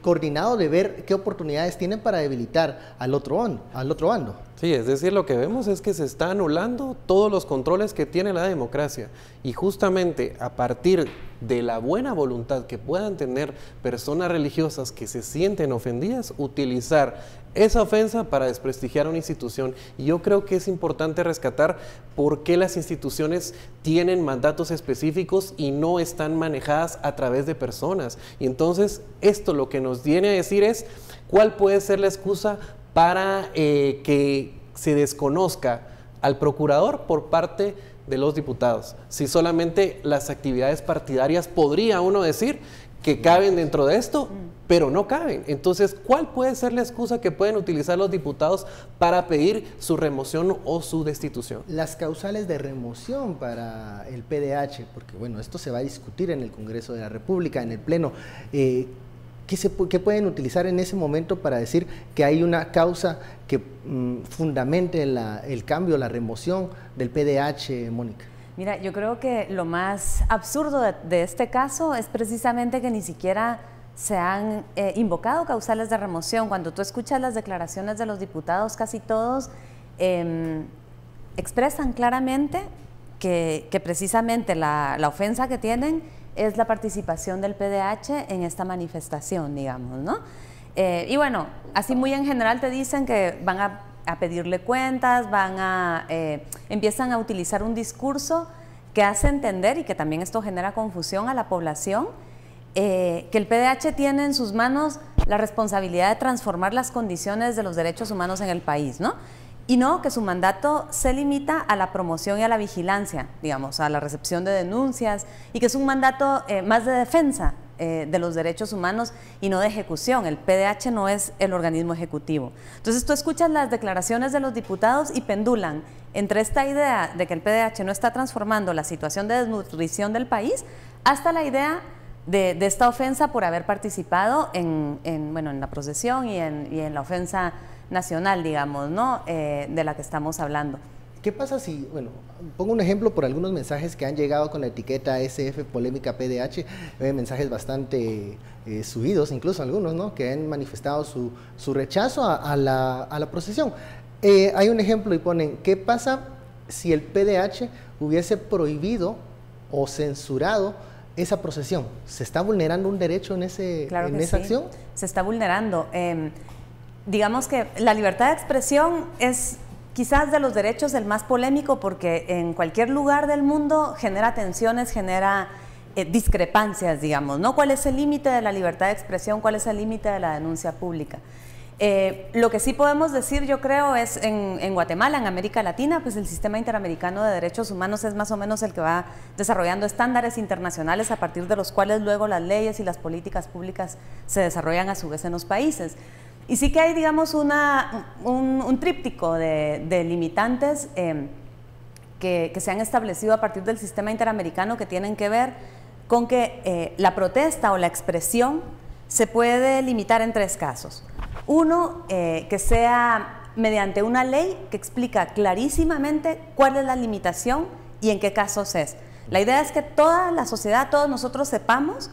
coordinado de ver qué oportunidades tienen para debilitar al otro bando. Sí, es decir, lo que vemos es que se está anulando todos los controles que tiene la democracia y justamente a partir de la buena voluntad que puedan tener personas religiosas que se sienten ofendidas, utilizar esa ofensa para desprestigiar a una institución. Y yo creo que es importante rescatar por qué las instituciones tienen mandatos específicos y no están manejadas a través de personas. Y entonces esto lo que nos viene a decir es cuál puede ser la excusa para que se desconozca al procurador por parte de los diputados. Si solamente las actividades partidarias podría uno decir que caben dentro de esto, pero no caben. Entonces, ¿cuál puede ser la excusa que pueden utilizar los diputados para pedir su remoción o su destitución? Las causales de remoción para el PDH, porque bueno, esto se va a discutir en el Congreso de la República, en el Pleno. ¿Qué pueden utilizar en ese momento para decir que hay una causa que fundamente el cambio, la remoción del PDH, Mónica? Mira, yo creo que lo más absurdo de este caso es precisamente que ni siquiera se han invocado causales de remoción. Cuando tú escuchas las declaraciones de los diputados, casi todos expresan claramente que precisamente la ofensa que tienen es la participación del PDH en esta manifestación, digamos, ¿no? Y bueno, así muy en general te dicen que van a pedirle cuentas, empiezan a utilizar un discurso que hace entender, y que también esto genera confusión a la población, que el PDH tiene en sus manos la responsabilidad de transformar las condiciones de los derechos humanos en el país, ¿no? Y no que su mandato se limita a la promoción y a la vigilancia, digamos, a la recepción de denuncias, y que es un mandato más de defensa de los derechos humanos y no de ejecución. El PDH no es el organismo ejecutivo. Entonces tú escuchas las declaraciones de los diputados y pendulan entre esta idea de que el PDH no está transformando la situación de desnutrición del país hasta la idea de esta ofensa por haber participado en la procesión y en la ofensa nacional, digamos, ¿no? De la que estamos hablando. ¿Qué pasa si, bueno, pongo un ejemplo por algunos mensajes que han llegado con la etiqueta SF Polémica PDH, mensajes bastante subidos, incluso algunos, ¿no?, que han manifestado su rechazo a la procesión. Hay un ejemplo y ponen, ¿qué pasa si el PDH hubiese prohibido o censurado esa procesión? ¿Se está vulnerando un derecho en esa acción? Se está vulnerando. Digamos que la libertad de expresión es quizás de los derechos el más polémico, porque en cualquier lugar del mundo genera tensiones, genera discrepancias, digamos, ¿no? ¿Cuál es el límite de la libertad de expresión? ¿Cuál es el límite de la denuncia pública? Lo que sí podemos decir, yo creo, es en Guatemala, en América Latina, pues el sistema interamericano de derechos humanos es más o menos el que va desarrollando estándares internacionales a partir de los cuales luego las leyes y las políticas públicas se desarrollan a su vez en los países. Y sí que hay, digamos, un tríptico de limitantes que se han establecido a partir del sistema interamericano, que tienen que ver con que la protesta o la expresión se puede limitar en 3 casos. Uno, que sea mediante una ley que explica clarísimamente cuál es la limitación y en qué casos es. La idea es que toda la sociedad, todos nosotros sepamos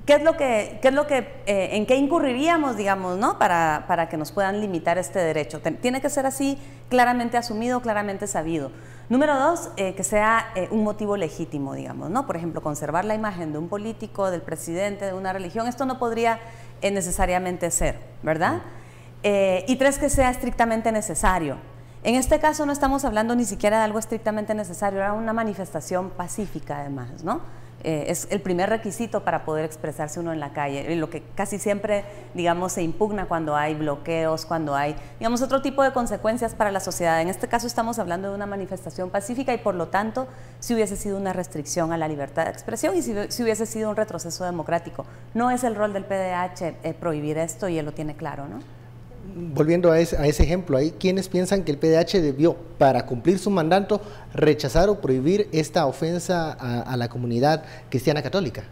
en qué incurriríamos, digamos, ¿no?, para que nos puedan limitar este derecho. Tiene que ser así, claramente asumido, claramente sabido. Número 2, que sea un motivo legítimo, digamos, ¿no? Por ejemplo, conservar la imagen de un político, del presidente, de una religión, esto no podría necesariamente ser, ¿verdad? Y 3, que sea estrictamente necesario. En este caso no estamos hablando ni siquiera de algo estrictamente necesario, era una manifestación pacífica además, ¿no? Es el primer requisito para poder expresarse uno en la calle, lo que casi siempre, digamos, se impugna cuando hay bloqueos, cuando hay, digamos, otro tipo de consecuencias para la sociedad. En este caso estamos hablando de una manifestación pacífica y por lo tanto si hubiese sido una restricción a la libertad de expresión y si hubiese sido un retroceso democrático. No es el rol del PDH prohibir esto y él lo tiene claro, ¿no? Volviendo a ese ejemplo, hay quienes piensan que el PDH debió, para cumplir su mandato, rechazar o prohibir esta ofensa a la comunidad cristiana católica.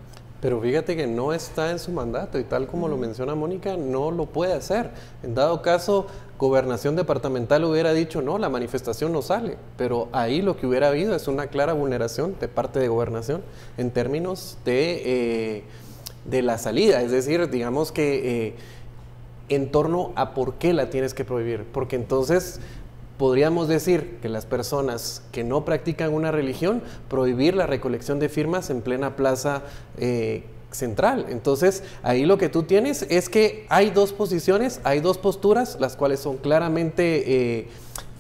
Pero fíjate que no está en su mandato y tal como lo menciona Mónica, no lo puede hacer. En dado caso, Gobernación Departamental hubiera dicho, no, la manifestación no sale, pero ahí lo que hubiera habido es una clara vulneración de parte de Gobernación en términos de la salida, es decir, digamos que en torno a por qué la tienes que prohibir, porque entonces podríamos decir que las personas que no practican una religión, prohibir la recolección de firmas en plena plaza central. Entonces ahí lo que tú tienes es que hay 2 posiciones, hay 2 posturas, las cuales son claramente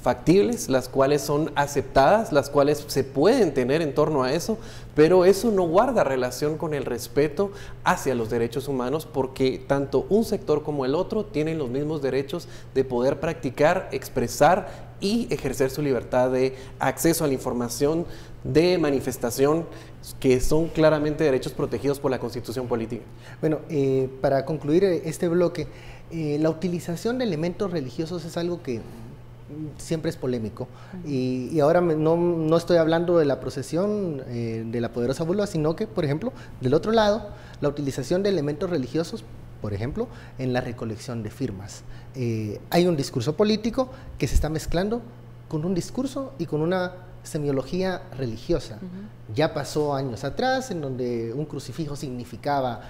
factibles, las cuales son aceptadas, las cuales se pueden tener en torno a eso, pero eso no guarda relación con el respeto hacia los derechos humanos, porque tanto un sector como el otro tienen los mismos derechos de poder practicar, expresar y ejercer su libertad de acceso a la información, de manifestación, que son claramente derechos protegidos por la Constitución política. Bueno, para concluir este bloque, la utilización de elementos religiosos es algo que siempre es polémico, y ahora no estoy hablando de la procesión de la poderosa vulva, sino que, por ejemplo, del otro lado, la utilización de elementos religiosos, por ejemplo, en la recolección de firmas. Hay un discurso político que se está mezclando con un discurso y con una semiología religiosa. Ya pasó años atrás, en donde un crucifijo significaba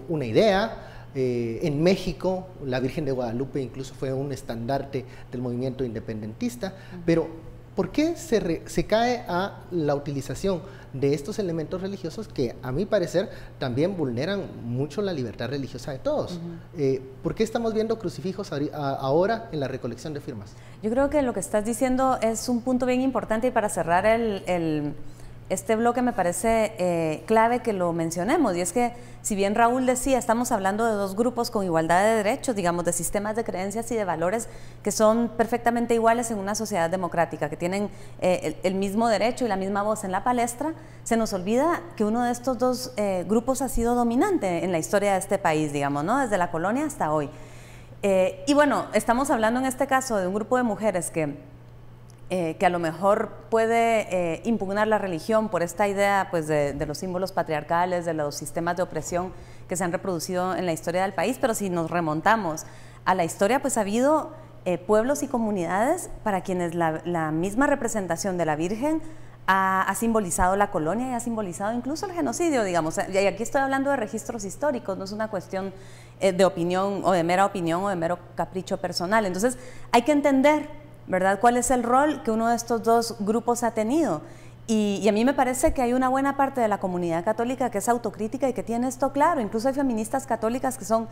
una idea. En México, la Virgen de Guadalupe incluso fue un estandarte del movimiento independentista, pero ¿por qué se cae a la utilización de estos elementos religiosos que, a mi parecer, también vulneran mucho la libertad religiosa de todos? ¿Por qué estamos viendo crucifijos ahora en la recolección de firmas? Yo creo que lo que estás diciendo es un punto bien importante, y para cerrar este bloque me parece clave que lo mencionemos, y es que si bien Raúl decía, estamos hablando de dos grupos con igualdad de derechos, digamos, de sistemas de creencias y de valores que son perfectamente iguales en una sociedad democrática, que tienen el mismo derecho y la misma voz en la palestra, se nos olvida que uno de estos dos grupos ha sido dominante en la historia de este país, digamos, ¿no? Desde la colonia hasta hoy. Y bueno, estamos hablando en este caso de un grupo de mujeres que a lo mejor puede impugnar la religión por esta idea pues, de los símbolos patriarcales, de los sistemas de opresión que se han reproducido en la historia del país, pero si nos remontamos a la historia, pues ha habido pueblos y comunidades para quienes la misma representación de la Virgen ha simbolizado la colonia y ha simbolizado incluso el genocidio, digamos. Y aquí estoy hablando de registros históricos, no es una cuestión de opinión o de mera capricho personal. Entonces hay que entender, ¿verdad?, cuál es el rol que uno de estos dos grupos ha tenido. Y a mí me parece que hay una buena parte de la comunidad católica que es autocrítica y que tiene esto claro. Incluso hay feministas católicas que son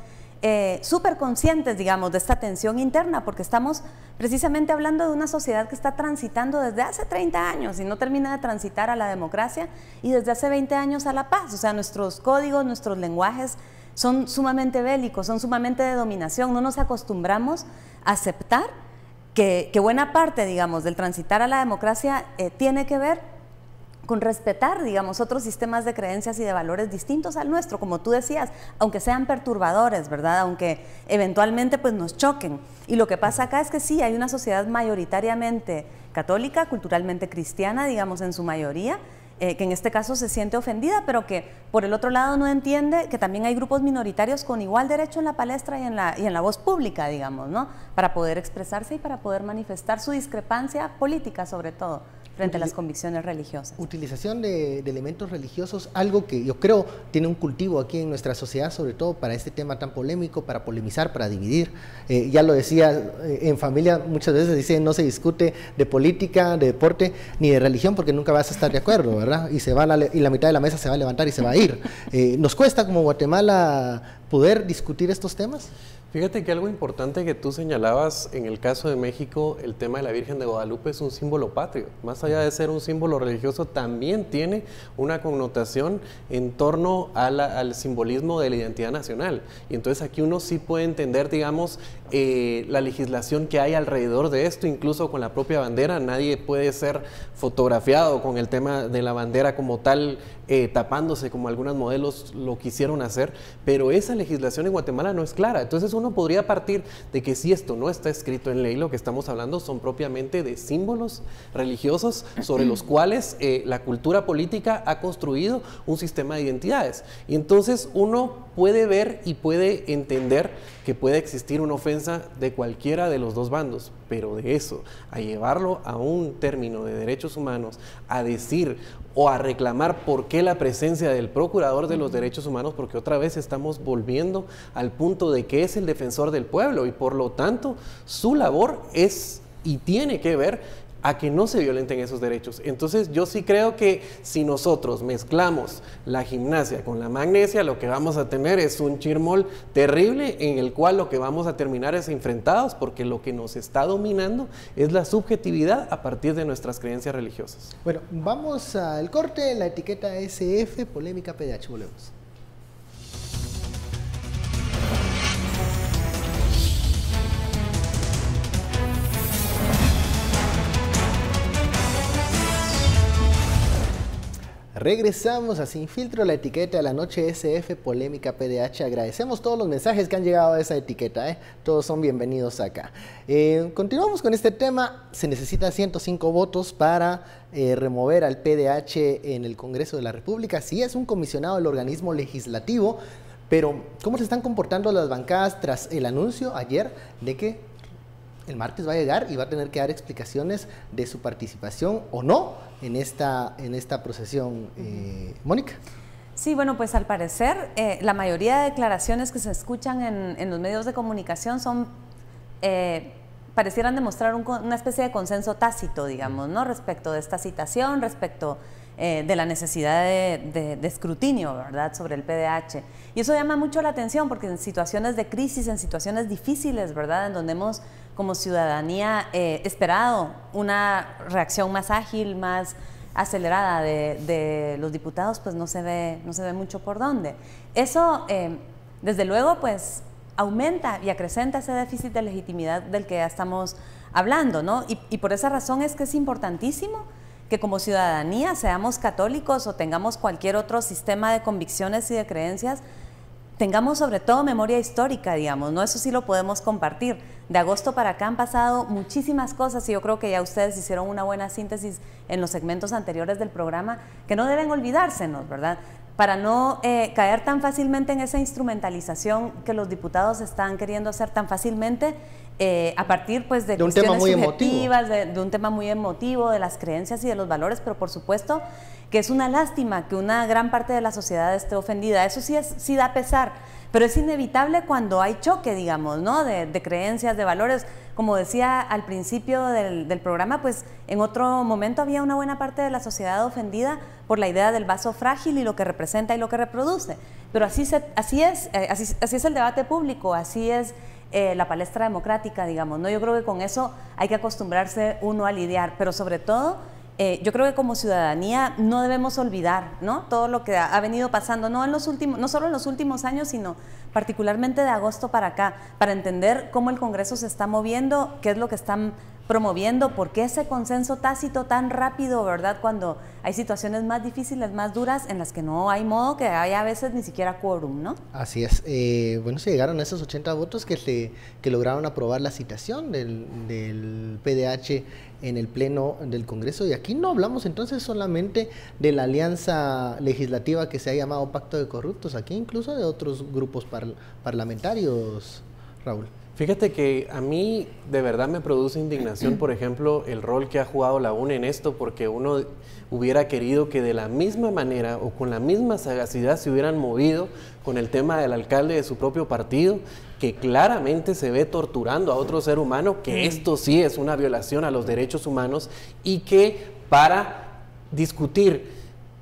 súper conscientes, digamos, de esta tensión interna, porque estamos precisamente hablando de una sociedad que está transitando desde hace 30 años y no termina de transitar a la democracia, y desde hace 20 años a la paz. O sea, nuestros códigos, nuestros lenguajes son sumamente bélicos, son sumamente de dominación. No nos acostumbramos a aceptar que buena parte, digamos, del transitar a la democracia tiene que ver con respetar, digamos, otros sistemas de creencias y de valores distintos al nuestro, como tú decías, aunque sean perturbadores, ¿verdad?, aunque eventualmente pues nos choquen. Y lo que pasa acá es que sí, hay una sociedad mayoritariamente católica, culturalmente cristiana, digamos, en su mayoría, que en este caso se siente ofendida, pero que por el otro lado no entiende que también hay grupos minoritarios con igual derecho en la palestra y en la voz pública, digamos, ¿no?, para poder expresarse y para poder manifestar su discrepancia política, sobre todo, frente a las convicciones religiosas. Utilización de elementos religiosos, algo que yo creo tiene un cultivo aquí en nuestra sociedad, sobre todo para este tema tan polémico, para polemizar, para dividir. Ya lo decía, en familia muchas veces dicen no se discute de política, de deporte, ni de religión, porque nunca vas a estar de acuerdo, ¿verdad? Y la mitad de la mesa se va a levantar y se va a ir. ¿Nos cuesta como Guatemala poder discutir estos temas? Fíjate que algo importante que tú señalabas en el caso de México, el tema de la Virgen de Guadalupe es un símbolo patrio. Más allá de ser un símbolo religioso, también tiene una connotación en torno al simbolismo de la identidad nacional. Y entonces aquí uno sí puede entender, digamos, la legislación que hay alrededor de esto, incluso con la propia bandera. Nadie puede ser fotografiado con el tema de la bandera como tal, tapándose como algunos modelos lo quisieron hacer, pero esa legislación en Guatemala no es clara. Entonces uno podría partir de que si esto no está escrito en ley, lo que estamos hablando son propiamente de símbolos religiosos sobre los cuales la cultura política ha construido un sistema de identidades. Y entonces uno puede ver y puede entender que puede existir una ofensa de cualquiera de los dos bandos, pero de eso a llevarlo a un término de derechos humanos, a decir o a reclamar por qué la presencia del procurador de los derechos humanos, porque otra vez estamos volviendo al punto de que es el defensor del pueblo y por lo tanto su labor es y tiene que ver a que no se violenten esos derechos. Entonces yo sí creo que si nosotros mezclamos la gimnasia con la magnesia, lo que vamos a tener es un chirmol terrible en el cual lo que vamos a terminar es enfrentados, porque lo que nos está dominando es la subjetividad a partir de nuestras creencias religiosas. Bueno, vamos al corte, la etiqueta SF, polémica PDH, volvemos. Regresamos a Sin Filtro, la etiqueta de la noche SF, polémica PDH. Agradecemos todos los mensajes que han llegado a esa etiqueta, todos son bienvenidos acá. Continuamos con este tema. Se necesitan 105 votos para remover al PDH en el Congreso de la República. Sí, es un comisionado del organismo legislativo, pero ¿cómo se están comportando las bancadas tras el anuncio ayer de que el martes va a llegar y va a tener que dar explicaciones de su participación o no en esta procesión, Mónica? Sí, bueno, pues al parecer la mayoría de declaraciones que se escuchan en los medios de comunicación son, parecieran demostrar una especie de consenso tácito, digamos, ¿no?, respecto de esta citación, respecto de la necesidad de escrutinio, ¿verdad?, sobre el PDH. Y eso llama mucho la atención porque en situaciones de crisis, en situaciones difíciles, ¿verdad?, en donde hemos como ciudadanía esperado una reacción más ágil, más acelerada de los diputados, pues no se ve mucho por dónde. Eso, desde luego, pues aumenta y acrecenta ese déficit de legitimidad del que ya estamos hablando, ¿no? Y por esa razón es que es importantísimo que como ciudadanía seamos católicos o tengamos cualquier otro sistema de convicciones y de creencias, tengamos sobre todo memoria histórica, digamos, ¿no? Eso sí lo podemos compartir. De agosto para acá han pasado muchísimas cosas y yo creo que ya ustedes hicieron una buena síntesis en los segmentos anteriores del programa, que no deben olvidársenos, ¿verdad? Para no caer tan fácilmente en esa instrumentalización que los diputados están queriendo hacer tan fácilmente a partir pues de cuestiones subjetivas, de un tema muy emotivo, de las creencias y de los valores, pero por supuesto que es una lástima que una gran parte de la sociedad esté ofendida. Eso sí da pesar, pero es inevitable cuando hay choque, digamos, ¿no? De creencias, de valores. Como decía al principio del programa, pues en otro momento había una buena parte de la sociedad ofendida por la idea del vaso frágil y lo que representa y lo que reproduce. Pero así es el debate público, así es la palestra democrática, digamos, ¿no? Yo creo que con eso hay que acostumbrarse uno a lidiar, pero sobre todo yo creo que como ciudadanía no debemos olvidar, ¿no? Todo lo que ha venido pasando, no solo en los últimos años, sino particularmente de agosto para acá, para entender cómo el Congreso se está moviendo, qué es lo que están promoviendo, por qué ese consenso tácito tan rápido, ¿verdad? Cuando hay situaciones más difíciles, más duras, en las que no hay modo, que haya a veces ni siquiera quórum, ¿no? Así es. Bueno, se llegaron a esos 80 votos que lograron aprobar la citación del PDH en el Pleno del Congreso, y aquí no hablamos entonces solamente de la alianza legislativa que se ha llamado Pacto de Corruptos, aquí incluso de otros grupos parlamentarios, Raúl. Fíjate que a mí de verdad me produce indignación, por ejemplo, el rol que ha jugado la UNE en esto, porque uno hubiera querido que de la misma manera o con la misma sagacidad se hubieran movido con el tema del alcalde de su propio partido, que claramente se ve torturando a otro ser humano, que esto sí es una violación a los derechos humanos, y que para discutir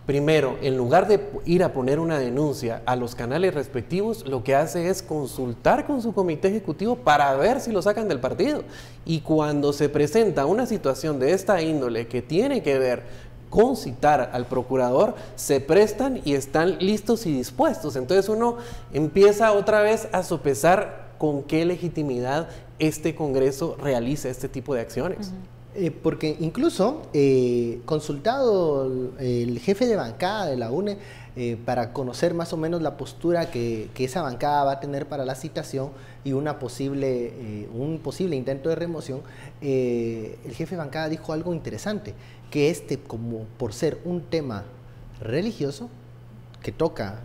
primero, en lugar de ir a poner una denuncia a los canales respectivos, lo que hace es consultar con su comité ejecutivo para ver si lo sacan del partido. Y cuando se presenta una situación de esta índole que tiene que ver con citar al procurador, se prestan y están listos y dispuestos. Entonces uno empieza otra vez a sopesar con qué legitimidad este Congreso realiza este tipo de acciones. Porque incluso consultado el jefe de bancada de la UNE para conocer más o menos la postura que esa bancada va a tener para la citación y un posible intento de remoción, el jefe de bancada dijo algo interesante, que como por ser un tema religioso, que toca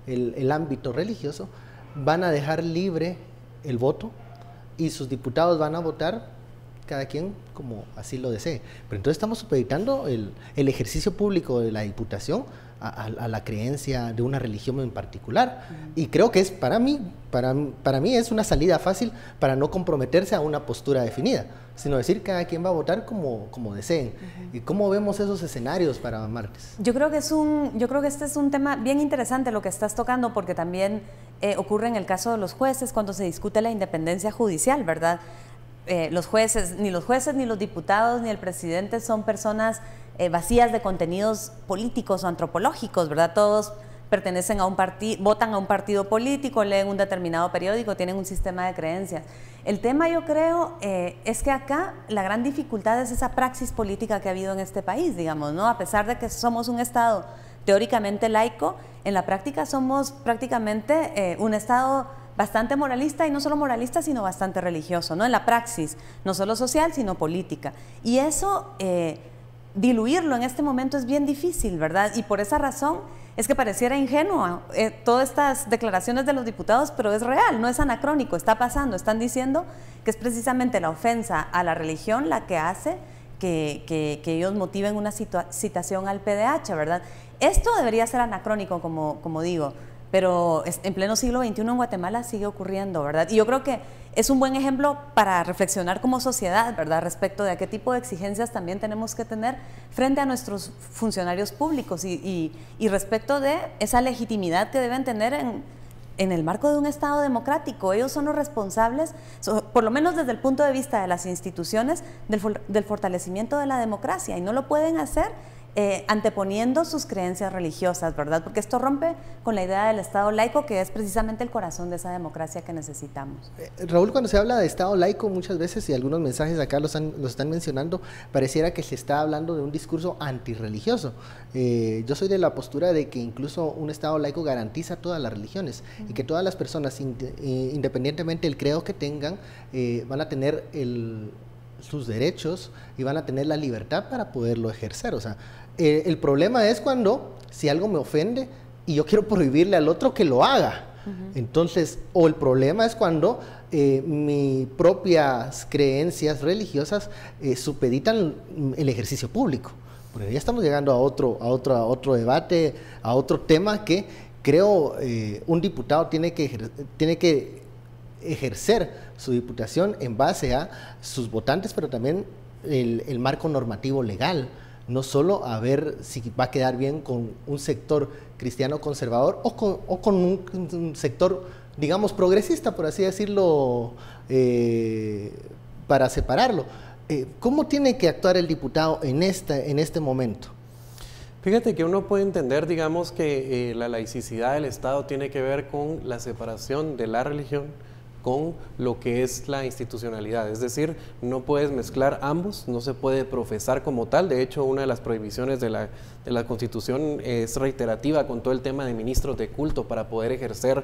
el ámbito religioso, van a dejar libre el voto y sus diputados van a votar cada quien como así lo desee. Pero entonces estamos supeditando el ejercicio público de la Diputación a la creencia de una religión en particular. Y creo que es para mí es una salida fácil para no comprometerse a una postura definida, sino decir cada quien va a votar como deseen. ¿Y cómo vemos esos escenarios para martes? Yo creo que este es un tema bien interesante lo que estás tocando, porque también ocurre en el caso de los jueces cuando se discute la independencia judicial, ¿verdad? Ni los jueces, ni los diputados, ni el presidente son personas vacías de contenidos políticos o antropológicos, ¿verdad? Todos pertenecen a un partido, votan a un partido político, leen un determinado periódico, tienen un sistema de creencias. El tema, yo creo, es que acá la gran dificultad es esa praxis política que ha habido en este país, digamos, ¿no? A pesar de que somos un Estado teóricamente laico, en la práctica somos prácticamente un Estado bastante moralista, y no solo moralista, sino bastante religioso, ¿no? En la praxis, no solo social, sino política. Y eso, diluirlo en este momento es bien difícil, ¿verdad? Y por esa razón es que pareciera ingenua todas estas declaraciones de los diputados, pero es real, no es anacrónico, está pasando. Están diciendo que es precisamente la ofensa a la religión la que hace que ellos motiven una citación al PDH, ¿verdad? Esto debería ser anacrónico, como digo, pero en pleno siglo XXI en Guatemala sigue ocurriendo, ¿verdad? Y yo creo que es un buen ejemplo para reflexionar como sociedad, ¿verdad? Respecto de a qué tipo de exigencias también tenemos que tener frente a nuestros funcionarios públicos y respecto de esa legitimidad que deben tener en el marco de un Estado democrático. Ellos son los responsables, por lo menos desde el punto de vista de las instituciones, del fortalecimiento de la democracia, y no lo pueden hacer anteponiendo sus creencias religiosas, ¿verdad? Porque esto rompe con la idea del Estado laico, que es precisamente el corazón de esa democracia que necesitamos. Raúl, cuando se habla de Estado laico muchas veces, y algunos mensajes acá los están mencionando, pareciera que se está hablando de un discurso antirreligioso. Yo soy de la postura de que incluso un Estado laico garantiza todas las religiones y que todas las personas, independientemente del credo que tengan, van a tener sus derechos y van a tener la libertad para poderlo ejercer. O sea, el problema es cuando, si algo me ofende y yo quiero prohibirle al otro que lo haga. Entonces, o el problema es cuando mis propias creencias religiosas supeditan el ejercicio público. Porque ya estamos llegando a otro debate, a otro tema que creo un diputado tiene que ejercer su diputación en base a sus votantes, pero también el marco normativo legal, no solo a ver si va a quedar bien con un sector cristiano conservador o con un sector, digamos, progresista, por así decirlo, para separarlo. ¿Cómo tiene que actuar el diputado en este momento? Fíjate que uno puede entender, digamos, que la laicidad del Estado tiene que ver con la separación de la religión con lo que es la institucionalidad, es decir, no puedes mezclar ambos, no se puede profesar como tal. De hecho, una de las prohibiciones de la Constitución es reiterativa con todo el tema de ministros de culto para poder ejercer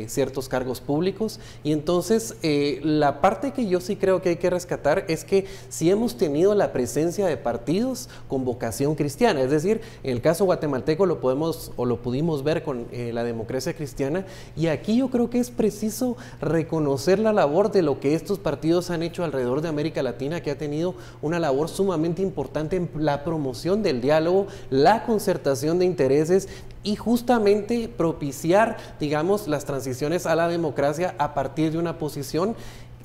ciertos cargos públicos. Y entonces, la parte que yo sí creo que hay que rescatar es que sí hemos tenido la presencia de partidos con vocación cristiana, es decir, en el caso guatemalteco lo pudimos ver con la democracia cristiana, y aquí yo creo que es preciso reconocer la labor de lo que estos partidos han hecho alrededor de América Latina, que ha tenido una labor sumamente importante en la promoción del diálogo, la concertación de intereses y justamente propiciar, digamos, las transiciones a la democracia a partir de una posición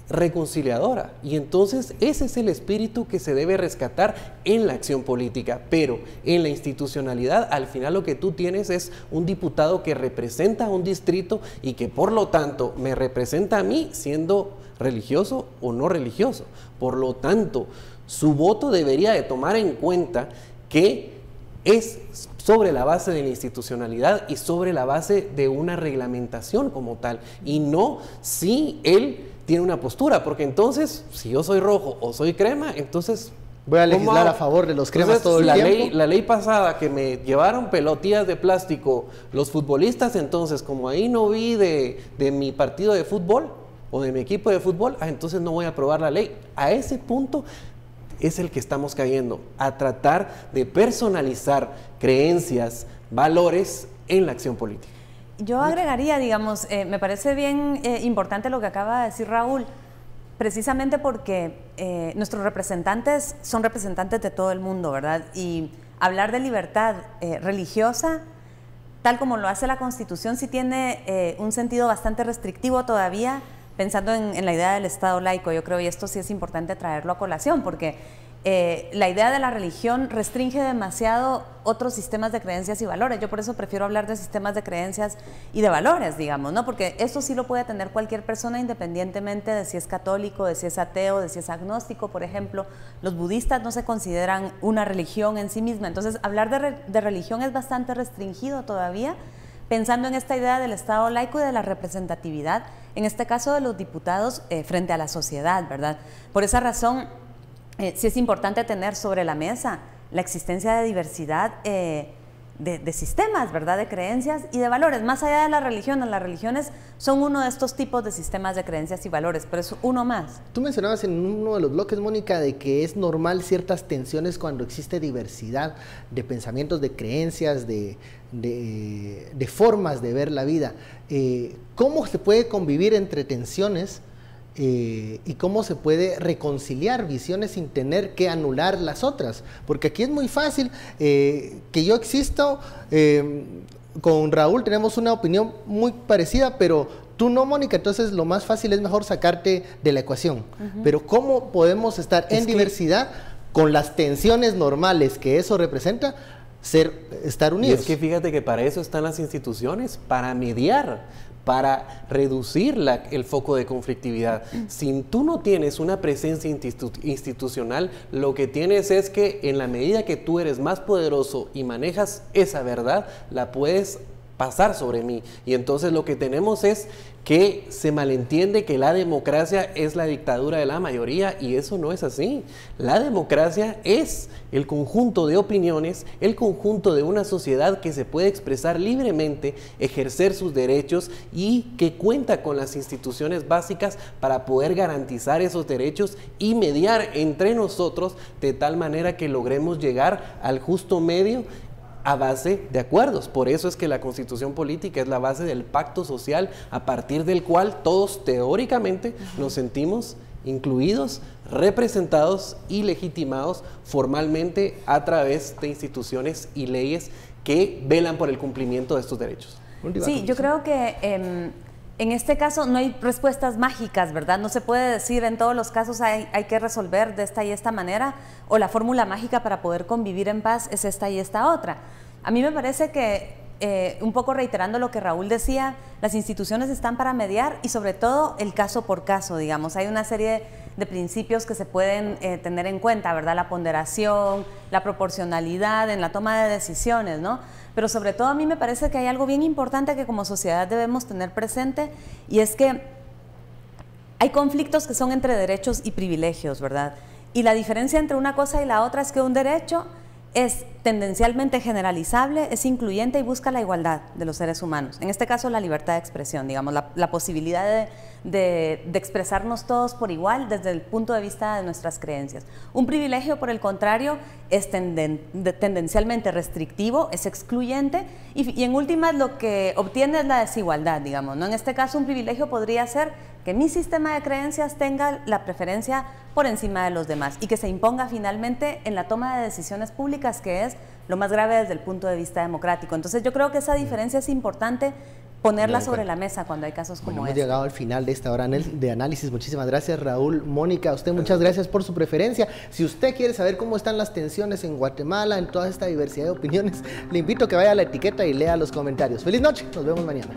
reconciliadora. Y entonces ese es el espíritu que se debe rescatar en la acción política, pero en la institucionalidad al final lo que tú tienes es un diputado que representa a un distrito y que por lo tanto me representa a mí siendo religioso o no religioso. Por lo tanto, su voto debería de tomar en cuenta que es sobre la base de la institucionalidad y sobre la base de una reglamentación como tal, y no si él tiene una postura, porque entonces, si yo soy rojo o soy crema, entonces voy a legislar a favor de los cremas todo el tiempo. La ley pasada que me llevaron pelotillas de plástico los futbolistas, entonces como ahí no vi de mi partido de fútbol o de mi equipo de fútbol, entonces no voy a aprobar la ley. A ese punto es el que estamos cayendo, a tratar de personalizar creencias, valores en la acción política. Yo agregaría, digamos, me parece bien importante lo que acaba de decir Raúl, precisamente porque nuestros representantes son representantes de todo el mundo, ¿verdad? Y hablar de libertad religiosa, tal como lo hace la Constitución, sí tiene un sentido bastante restrictivo todavía, pensando en la idea del Estado laico, yo creo, y esto sí es importante traerlo a colación, porque la idea de la religión restringe demasiado otros sistemas de creencias y valores. Yo por eso prefiero hablar de sistemas de creencias y de valores, digamos, ¿no? Porque eso sí lo puede tener cualquier persona independientemente de si es católico, de si es ateo, de si es agnóstico. Por ejemplo, los budistas no se consideran una religión en sí misma. Entonces, hablar de religión es bastante restringido todavía, pensando en esta idea del Estado laico y de la representatividad, en este caso de los diputados frente a la sociedad, ¿verdad? Por esa razón, sí es importante tener sobre la mesa la existencia de diversidad de sistemas, ¿verdad? De creencias y de valores, más allá de las religiones son uno de estos tipos de sistemas de creencias y valores, pero es uno más. Tú mencionabas en uno de los bloques, Mónica, de que es normal ciertas tensiones cuando existe diversidad de pensamientos, de creencias, de formas de ver la vida. ¿Cómo se puede convivir entre tensiones y cómo se puede reconciliar visiones sin tener que anular las otras? Porque aquí es muy fácil que yo existo, con Raúl tenemos una opinión muy parecida, pero tú no, Mónica, entonces lo más fácil es mejor sacarte de la ecuación. Pero ¿cómo podemos estar en diversidad con las tensiones normales que eso representa? Estar unidos. Y es que fíjate que para eso están las instituciones, para mediar, para reducir el foco de conflictividad. Si tú no tienes una presencia institucional, lo que tienes es que en la medida que tú eres más poderoso y manejas esa verdad, la puedes pasar sobre mí. Y entonces lo que tenemos es que se malentiende que la democracia es la dictadura de la mayoría, y eso no es así. La democracia es el conjunto de opiniones, el conjunto de una sociedad que se puede expresar libremente, ejercer sus derechos y que cuenta con las instituciones básicas para poder garantizar esos derechos y mediar entre nosotros de tal manera que logremos llegar al justo medio a base de acuerdos. Por eso es que la Constitución política es la base del pacto social a partir del cual todos teóricamente nos sentimos incluidos, representados y legitimados formalmente a través de instituciones y leyes que velan por el cumplimiento de estos derechos. Sí, yo creo que en este caso no hay respuestas mágicas, ¿verdad? No se puede decir en todos los casos hay que resolver de esta y esta manera, o la fórmula mágica para poder convivir en paz es esta y esta otra. A mí me parece que, un poco reiterando lo que Raúl decía, las instituciones están para mediar y sobre todo el caso por caso, digamos. Hay una serie de principios que se pueden tener en cuenta, ¿verdad? La ponderación, la proporcionalidad en la toma de decisiones, ¿no? Pero sobre todo a mí me parece que hay algo bien importante que como sociedad debemos tener presente, y es que hay conflictos que son entre derechos y privilegios, ¿verdad? Y la diferencia entre una cosa y la otra es que un derecho es tendencialmente generalizable, es incluyente y busca la igualdad de los seres humanos. En este caso, la libertad de expresión, digamos, la posibilidad de expresarnos todos por igual desde el punto de vista de nuestras creencias. Un privilegio, por el contrario, es tendencialmente restrictivo, es excluyente y en últimas lo que obtiene es la desigualdad, digamos, ¿no? En este caso, un privilegio podría ser que mi sistema de creencias tenga la preferencia por encima de los demás y que se imponga finalmente en la toma de decisiones públicas, que es lo más grave desde el punto de vista democrático. Entonces yo creo que esa diferencia es importante ponerla sobre la mesa cuando hay casos como este. Hemos llegado al final de esta hora de análisis. Muchísimas gracias, Raúl. Mónica, a usted muchas gracias por su preferencia. Si usted quiere saber cómo están las tensiones en Guatemala, en toda esta diversidad de opiniones, le invito a que vaya a La Etiqueta y lea los comentarios. Feliz noche, nos vemos mañana.